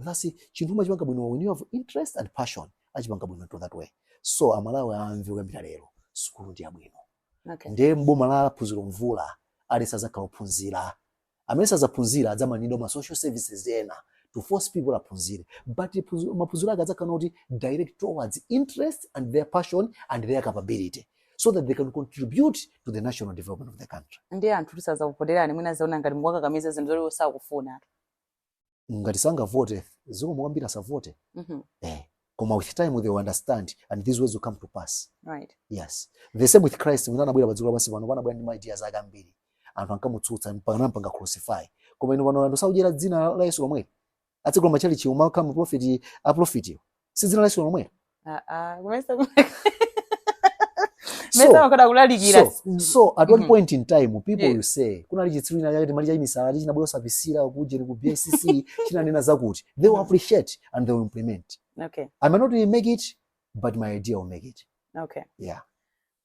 that's chinthu chimanga bwino when you have interest and passion achipanga bwino to that way. So amalawi amve kuyambira lero sukulu ndi abwino. Ndiye mboma la Phunziro Mvula alisaza kaophunzira. Amene sazaphunzira adzamanidwa ma social services ena to force people aphunzire. But maphunziro akadzakana kuti direct towards interest and their passion and their capability so that they can contribute to the national development of the country. Ndiye anthu tisaza kupoderani mwina zaona ngati mwaka kamiza zinthu zoli osakufuna. Ngati sanga vote ziko mwambira sa vote. Koma with time they will understand and these ways will come to pass. Right. Yes. The same with Christ. Mwana bwira badziko basi bano bana bwandi ideas aka mbiri. Anthu ankamutsutsa mpanga crucify. Koma ino bano ndo saujera dzina la Yesu lomwe. Atsikolo machali chi umaka prophet a prophet. Si dzina la Yesu lomwe. Kumesa mesa wakada kulalikira. So at one point in time people will say kuna lichitsirina yake mali chaimisala chinabweyosa visira kuje ku BCC chinanena zakuti. They will appreciate and they will implement. Okay. I may not really make it, but my idea will make it. Okay. Yeah.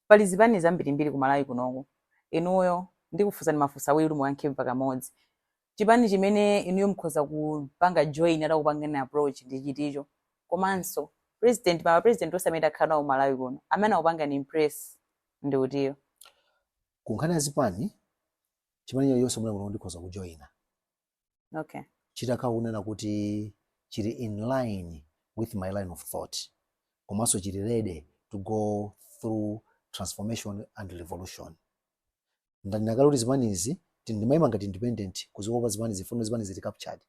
Pali zipani zambiri kumalawi kunoko. Inuyo ndikufusa ni mafusa awiri muyankhe mpaka modzi. Chipani chimene inuyo mkhoza kupanga join ata kupanga na approach ndi chiticho. Komanso president osameta khala ku Malawi kuno. Amene akupanga ni impress ndi utiyo. Kunkhani ya zipani chipani yonse mwana kuno ndikhoza kujoina. Okay. Chitakhala kunena kuti chiri in line with my line of thought. Komanso chiri ready to go through transformation and revolution. Ndinakala kuti zipanizi tindimayima ngati independent kuzikopa zipanizi fono zipanizi captured.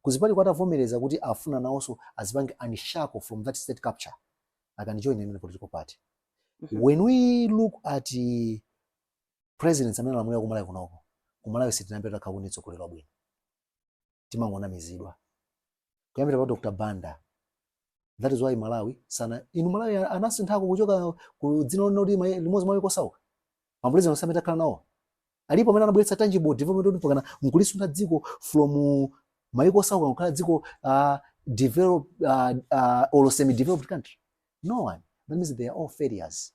Kuzipani kwatavomereza kuti afuna nawonso azipange unshackle from that state capture. I can join in the political party. When we look at presidents amene alamulira kumalawi kunoko, kumalawi sitinapeta kaunitso kulera bwino. Timangona mizidwa. Kuyambira pa Dr. Banda. That is why Malawi sana inu Malawi anasinthako kuchoka ku dzino loti limodzi mwa ikosauka. Mapulezidenti osameta khala nawo. Alipo amene anabweretsa tangible development pakana mkulisuna dziko from maiko sauka kukhala dziko developed or semi-developed country. No one. That means they are all failures.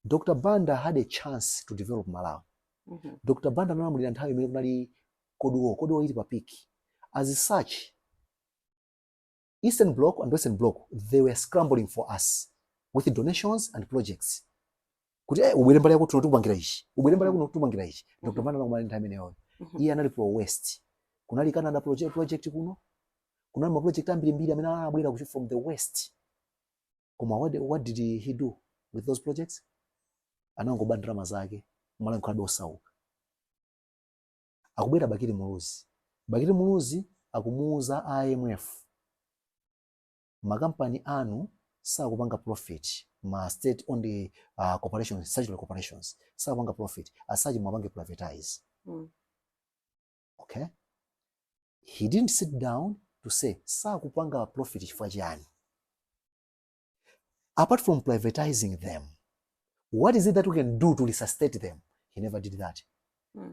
Dr. Banda had a chance to develop Malawi. Dr. Banda analamulira nthawi imene kunali koduwo ili papiki. As such, Eastern Bloc and Western Bloc, they were scrambling for us with donations and projects. Kuti ubwere mbali yako tunotupangira ichi. Ubwere mbali yako tunotupangira ichi. Dr. Banda anakumana nthawi imeneyo. Iye anali pro West. Kunali Canada project kuno. Kunali ma project ambiri amene anabwera from the West. Koma what did he do? with those projects? Anangoba ndalama zake mala nkhalabe osauka. Akubwera Bakiri Muluzi akumuuza IMF, makampani anu sakupanga profit, ma state owned corporations, statutory corporations sakupanga profit, asaji mwapange privatize. Okay, he didn't sit down to say sakupanga profit chifukwa chani. Apart from privatizing them, what is it that we can do to resuscitate them? He never did that.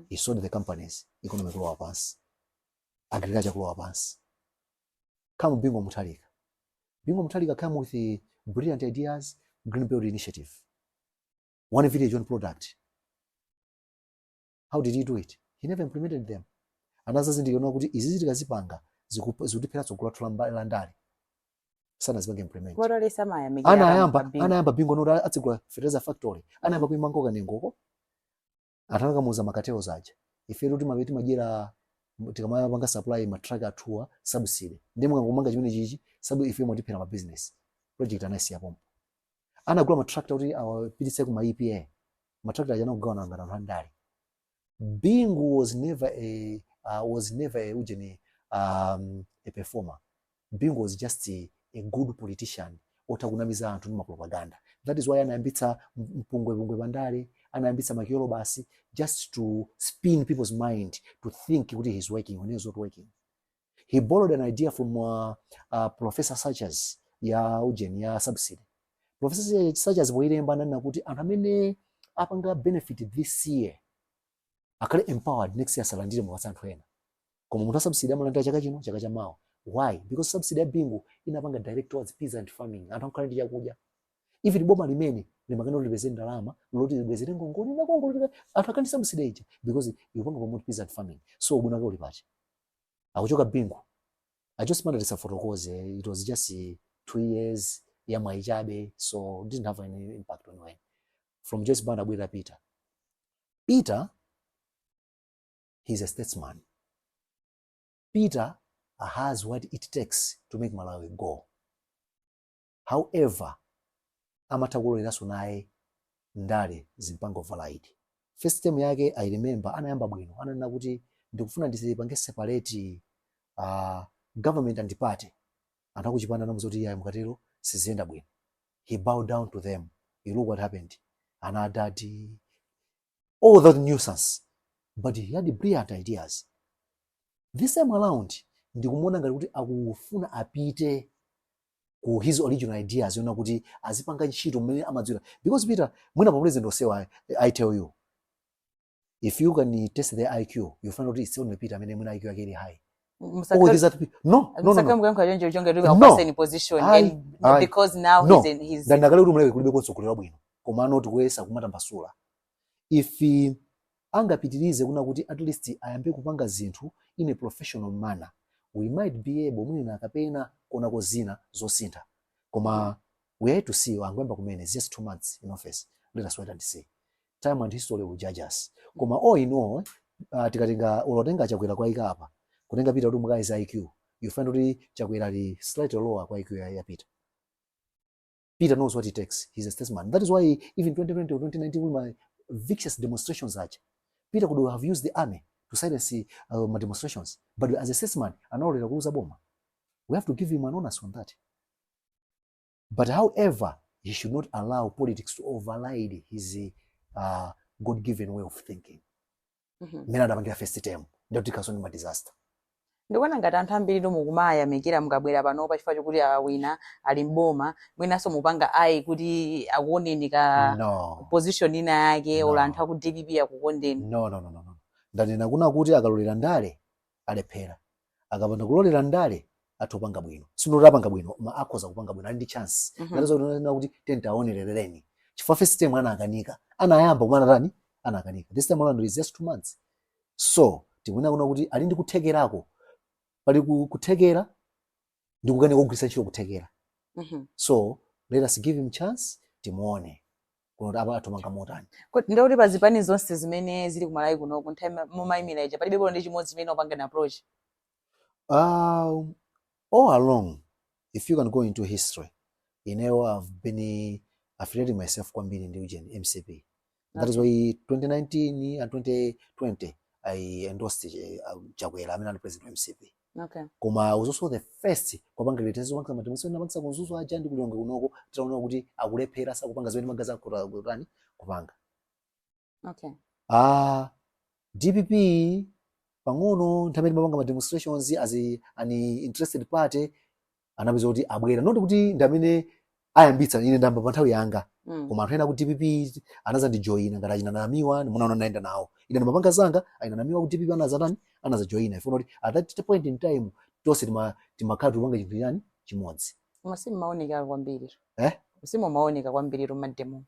He sold the companies, economic law pass, agriculture law pass. Come Bingo Mutalika come with the brilliant ideas, Green Belt Initiative. One village, one product. How did he do it? He never implemented them. And as I said, izizi gazipanga zikupera zokulatula landali. Sana zibange implement. Anayamba Bingo nora atsigula fertilizer factory. Anayamba kuimangoka nengoko. Atanga muza makateo zaje. Ife ruti mabeti majira tikamaya banga supply matraga atua subsidy. Ndimo ngomanga chimene chichi sabu ife motipera ma business. Project anasi yapo. Anagula matractor uti awapitise ku ma EPA. Matractor ajana kugawana ngana landali. Bingu was never a performer. Bingu was just a good politician. Otakunamiza antu numa propaganda. That is why anayambitsa mpungwe bandari, anayambitsa makiolo basi, just to spin people's mind to think kuti he's working when he's not working. He borrowed an idea from Professor Sanchez ya subsidy. Professor Sanchez boiremba nana kuti anamene apanga benefit this year. Akale empowered next year salandire mu anthu ena. Koma munthu subsidy amalanda chaka chino chaka chamawa. Why? Because subsidy ya Bingu inapanga direct towards peasant farming. Anthu ankhala ndi chakudya. If it boma limene limakana libeze ndalama, loti libeze ngongoli na ngongoli anthu akandi subsidy ija because yopanga promote peasant farming. So ubunaka uli pachi. Akuchoka Bingu. I just wanted to photocoze. It was just 2 years ya maijabe, so it didn't have any impact on when. From just Banda Bwira Peter, he's a statesman. Peter has what it takes to make Malawi go. However, amatagulira sunaye ndale zimpango valaidi. First time yake I remember anayamba bwino. Ananena kuti ndikufuna ndisipange separate government and party. Anakuchipanda namuzoti ya mukatero sizenda bwino. He bowed down to them. You look what happened. Anadadi. All that nuisance. But he had brilliant ideas. This time around, ndikumona ngati kuti akufuna apite ku his original ideas yona kuti azipanga ntchito mmene amadzira. Because Peter, mwina pamulezi ndosewa, I tell you, if you can test their IQ, you find out it's only Peter amene mwina IQ yake ili high. Oh, these are no. In position because now he's ndakale kuti muleke kulibe konsokolera bwino. Koma not kuwesa kumata mbasula. If angapitirize kuna kuti at least ayambe kupanga zinthu in a professional manner, we might be able mwina kapena kona kozina zosintha. Koma we have to see angwemba kumene just 2 months in office. Let us wait and see. Time and history will judge us. Koma all in all, tikatenga ulotenga chakwera kwa ikapa. Kutenga Peter kuti mukaisa IQ. You find kuti chakwera li slightly lower kwa IQ ya Peter. Peter knows what it takes. He's a statesman. That is why even 2020 or 2019 with my vicious demonstrations Peter could have used the army to silence my demonstrations. But as a statesman, we have to give him an honest on that. But however, he should not allow politics to override his God-given way of thinking. Mena ndapangira first term, ndakutikasoni ma disaster. Ndikuona ngati anthu ambiri mukumaya mikira mukabwera pano pa chifukwa chokuti awina ali mboma mwinaso mupanga ayi kuti akuoneni ka position ina yake ola anthu aku DPP akukondeni. No. Ndanena kuna kuti akalolera ndale alephera. Akapanda kulolera ndale atopanga bwino. Sinotapanga bwino, ma akhoza kupanga bwino ali ndi chance. Ngatizo ndinena kuti tentaonerereni. Chifukwa first time anakanika. Anayamba kumana tani? Anakanika. This time around is just 2 months. So, tikuona kuna kuti ali ndi kuthekerako. Pali kuthekera ndikukane kugwisa ntchito kuthekera. So let us give him chance timuone kuti apa atomanga motani. Kuti ndikuti pazipani zonse zimene zili kumalawi kuno kunthawi mumayimira ija palibe ndi chimodzi chimene upanga na approach. All along, if you can go into history, I've been affiliating myself kwambiri ndi Eugene MCP. That is why 2019 and 2020 I endorsed Chakwera amene ali president wa MCP. Okay. Koma I was also the first kupanga letezo wanka mademonstration namangisa kunzuzu aja ndi kulonga kunoko titaona kuti akulephera sakupanga zimene magaza kutani kupanga. Okay. DPP pang'ono nthambi mapanga ma demonstrations as an interested party anapeza kuti abwera not kuti ndamene ayambitsa ine ndamba pa nthawi yanga koma anthu ena ku DPP anaza ndi join ngati achinanamiwa munaona naenda nawo ine ndamapanga zanga ainanamiwa ku DPP anaza join ifuna kuti at that point in time tose timakhala tupanga chinthu chani chimodzi. Masimu maoneka kwambiri masimu maoneka kwambiri ma demo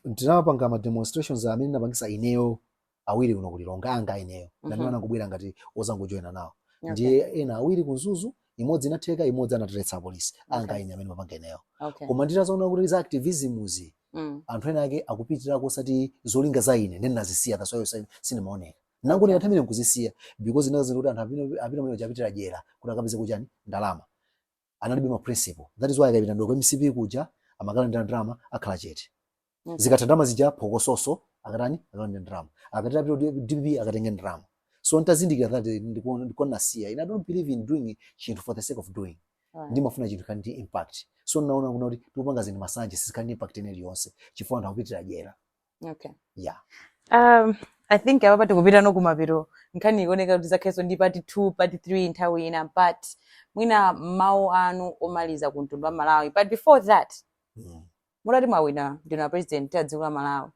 ndinapanga ma demonstrations amene napangisa ineyo awiri kuno kulilonga anga ineyo ndamene anakubwera ngati ozangojoina nawo ndiye ena awiri kunzuzu imodzi inatheka imodzi anatetsa polisi anga ine amene mapanga ineyo. Koma nditazoona kuti za activismzi anthu ena ake akupitira kusati zolinga za ine ndinazisiya that's why sinemaoneka nangu ndinathamire kuzisiya because ndazi kuti anthu apita mwe chapitira jera kuti akapeze kuchani ndalama analibe ma principle. That is why akapita ndo kwa MCP kuja amakala ndi drama akhala chete zikatha drama zija phokososo akatani akatani drama akatira pito DPP akatenga drama. So ntazindikira that ndikona siya I don't believe in doing chinthu for the sake of doing. Ndimafuna chinthu kandi impact. So naona kuna kuti tupanga zinthu masanje sisikani impact ene yonse chifukwa anthu akupitira jera. Okay. Yeah. I think ababa tikupita no kumapiro nkhani ikuoneka kuti zakheso ndi part 2 part 3 nthawi ina but mwina mawu anu omaliza ku mtundu wa Malawi but before that mulati mwawina ndina president ya dziko la Malawi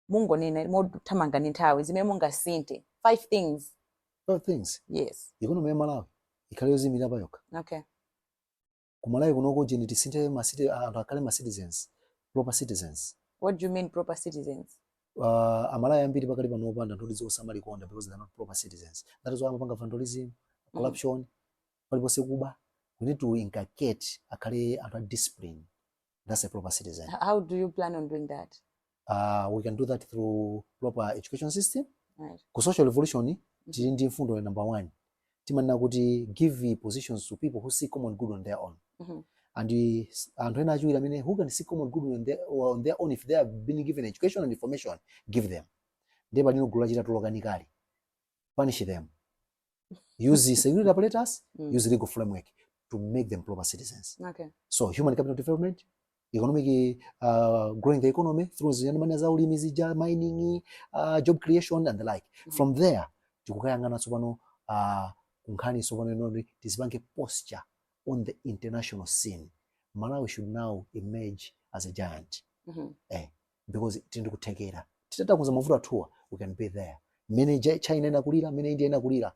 mungonena mothamanga ni nthawi zimene mungasinte 5 things. 5 things. Yes. Economy ya Malawi ikhale yozimira pa yokha. Okay. Ku Malawi kunoko je nditisinte ma city anthu akale ma citizens proper citizens. What do you mean proper citizens? Amalawi ambiri pakali pano opanda nthuti zosamalikonda because they are not proper citizens. That is why amapanga vandalism, corruption, palipose kuba. We need to inculcate akale anthu discipline. That's a proper citizen. How do you plan on doing that? We can do that through proper education system. Right. Ku social revolution tili ndi mfundo number 1 timanena kuti give positions to people who see common good on their own. And anthu ena achiwiri amene who can see common good on their own if they have been given education and information give them. Ndipo ndino gulu lachita tulokanikali punish them, use security apparatus, use legal framework to make them proper citizens. Okay. So human capital development, economic growing the economy through ziyandamanya za ulimi zija mining, job creation and the like. From there tikukayangana tsopano kunkhani tsopano inoti tizipange posture on the international scene. Malawi should now emerge as a giant. Because tindi kutekera titatakuza mavuto tour we can be there. Many China inakulira, many India inakulira.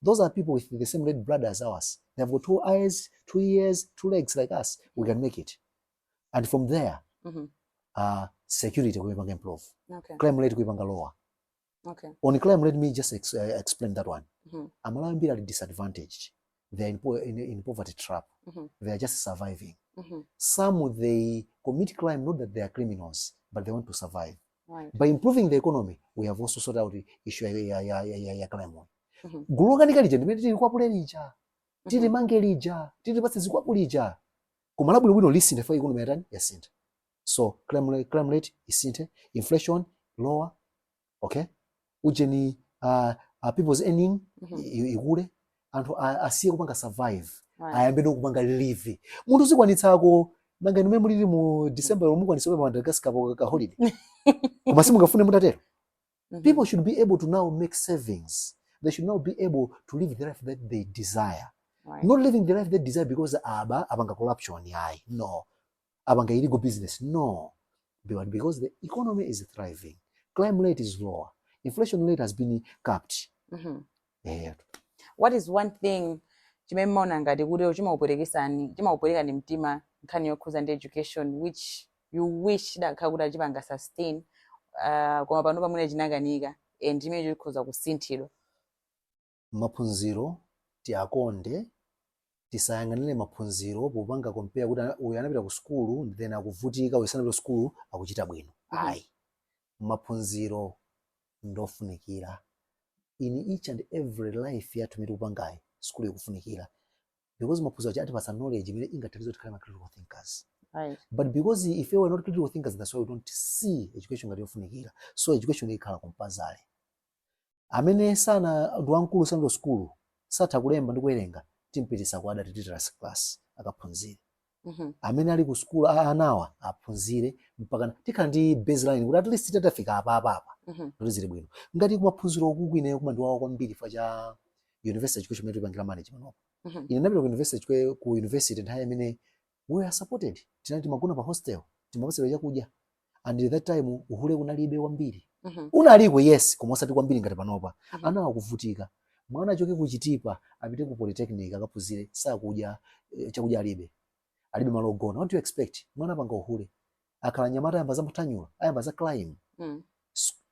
Those are people with the same red blood as ours. They have got 2 eyes, 2 ears, 2 legs like us. We can make it. And from there, security we can improve. Okay. Crime rate we can lower. Okay. On crime, let me just explain that one. Amalawi are disadvantaged. They are in poverty trap. They are just surviving. Some they commit crime not that they are criminals, but they want to survive. Right. By improving the economy, we have also sorted out the issue ya crime. Gulukanikali je ndimene tili kwapule lija. Tili mange lija. Tili pasi zikwapulija. Kumalabu bwino listen for economy yatani yasintha. So crime rate isinthe, inflation lower, okay? Ujeni people's earning ikule, anthu asiye kupanga survive. Ayambe kupanga live. Munthu zikwanitsako nanga nimene mulili mu December mukwanitsa pa Madagascar ka holiday. Koma simungafune mutatero. People should be able to now make savings. They should now be able to live the life that they desire. Right. Not living the life they desire because abanga corruption yayi. No. Abanga illegal business. No. But because the economy is thriving. Crime rate is lower. Inflation rate has been capped. What is one thing chimemona ngati kuti chimauperekani ni mtima nkhani yokhuza ndi education which you wish dakha kuti achipanga sustain koma pano pamene chinakanika and chimene chikhoza kusinthidwa? Maphunziro tiakonde tisayang'anire maphunziro popanga compare kuti uyu anapita ku school then akuvutika uyu sanapita ku school akuchita bwino. Ayi. Maphunziro ndofunikira in each and every life yathu miri kupangayi school ikufunikira because maphunziro atipasa knowledge imene ingathandize kuti tikhale critical thinkers. Right. But because if we were not critical thinkers, that's why we don't see education ngati yofunikira. So education ikhala compulsory. Amene sana ndwankulu sando school satha kulemba ndi kuwerenga timpitisa ku adult literacy class akaphunzire. Amene ali ku school anawa aphunzire mpaka tikhala ndi baseline kuti at least tatafika apa. Kuti zili bwino. Ngati kumaphunziro okuku ineyo kuma ndiwawa kwambiri fa cha university education metu ipangira management opo. Ine napita ku university nthawi imene we are supported. Tinati magona pa hostel, timapasira chakudya. And at that time uhule kunalibe wambiri. Unaliko yes, koma osati kwambiri ngati panopa. Ana akuvutika. Mwana achoke kuchitipa, apite ku polytechnic akaphunzire sakudya chakudya alibe. Alibe malo ogona. What do you expect? Mwana panga uhule. Akhala nyamata ayamba zamutanyula, ayamba za climb.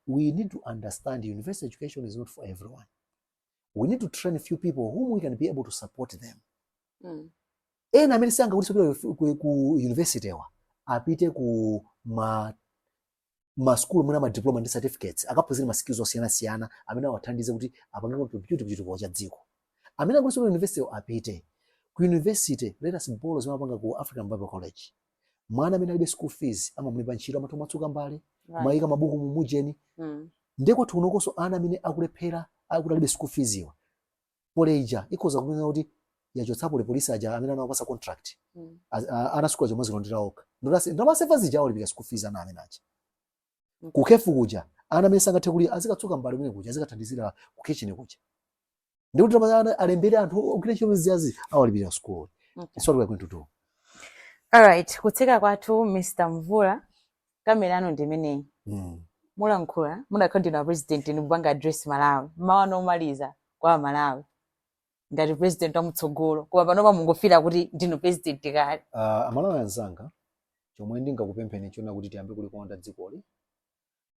We need to understand university education is not for everyone. We need to train a few people whom we can be able to support them. Ena amene sanga kuti ku university wa apite ku ma school muna ma diploma and certificates akaphunzira ma skills osiyana amene awathandize kuti apange contribute kuchituko cha dziko. Amene akuti ku university apite ku university, let us borrow zimene apanga ku African Bible College. Mwana amene alibe school fees amamulipa ntchito amatsuka mbale mayika mabuku mu mujeni. Ndeko tunokoso ana amene akulephera akuti alibe school fees iwa poleja ikoza kunena kuti yachotsapo le polisi aja amene anapasa contract ana school aja mazilondera oka ndoma sefa zija olipika school fees ana amene aja kukefu kuja ana amene sangathe kuti azikatsuka mbale kumene kuja azikathandizira ku kitchen kuja ndikuti ana alembere anthu ogwira ntchito ziyazi awalipira school. It's what we are going to do. All right, kutseka kwathu Mr. Mvula kamera ano ndimeneyi. Mulankhula munakhondina president ni banga address Malawi mawa nomaliza kwa Malawi ngati president wamutsogolo koma panopa mungofira kuti ndino president kale. Amalawi anzanga chomwe ndingakupempheni chona kuti tiyambe kulikonda dzikoli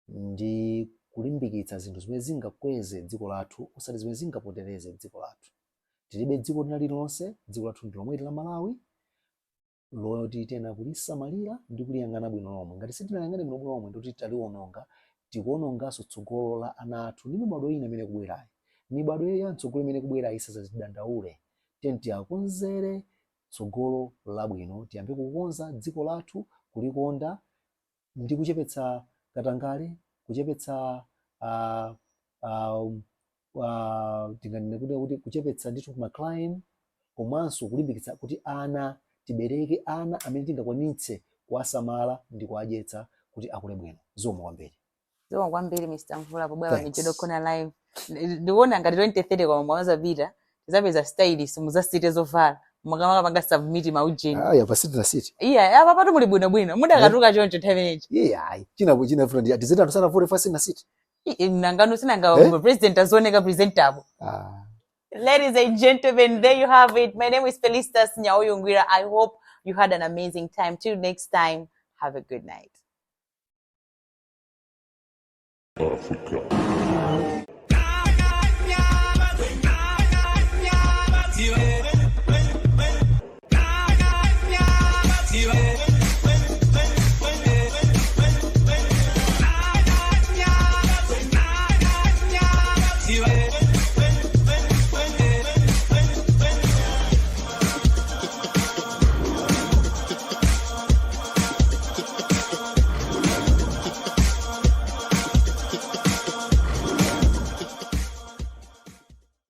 ndi kulimbikitsa zinthu zimene zingakweze dziko lathu osati zimene zingapotereze dziko lathu. Tilibe dziko lina lilonse, dziko lathu ndi lomwe la Malawi loti tena kulisamalira ndi kuliyang'ana bwino lomwe. Ngati sitinayang'ane bwino lomwe ndikuti taliwononga tikuononganso tsogolo la ana athu ndi mibado ina imene kubwerayi. Mibado ya tsogolo imene kubwerayi isazidandaule. Tenti akonzere tsogolo labwino, tiyambe kukonza dziko lathu, kulikonda ndi kuchepetsa katangale, kuchepetsa tinganene kuti kuchepetsa ndithu kuma crime, komanso kulimbikitsa kuti ana tibereke ana amene tingakwanitse kuwasamala ndi kuwadyetsa kuti akule bwino. Zomwe kwambiri. Zomwe kwambiri Mr. Mvula pobwera nichidokona live. Ndiwona ngati 2030 kwa mwaza vita tizapeza stylist muzasite zovala mukama panga submit maujeni. Apa city na city. Apa patu muli bwino mudakatuka choncho nthawenechi. China friend atizeta antusana 45 na city. Nangano sinanga president azoneka presentable. Ladies and gentlemen, there you have it. My name is Felicitas Nya-Uyu. I hope you had an amazing time. Till next time, have a good night. Africa.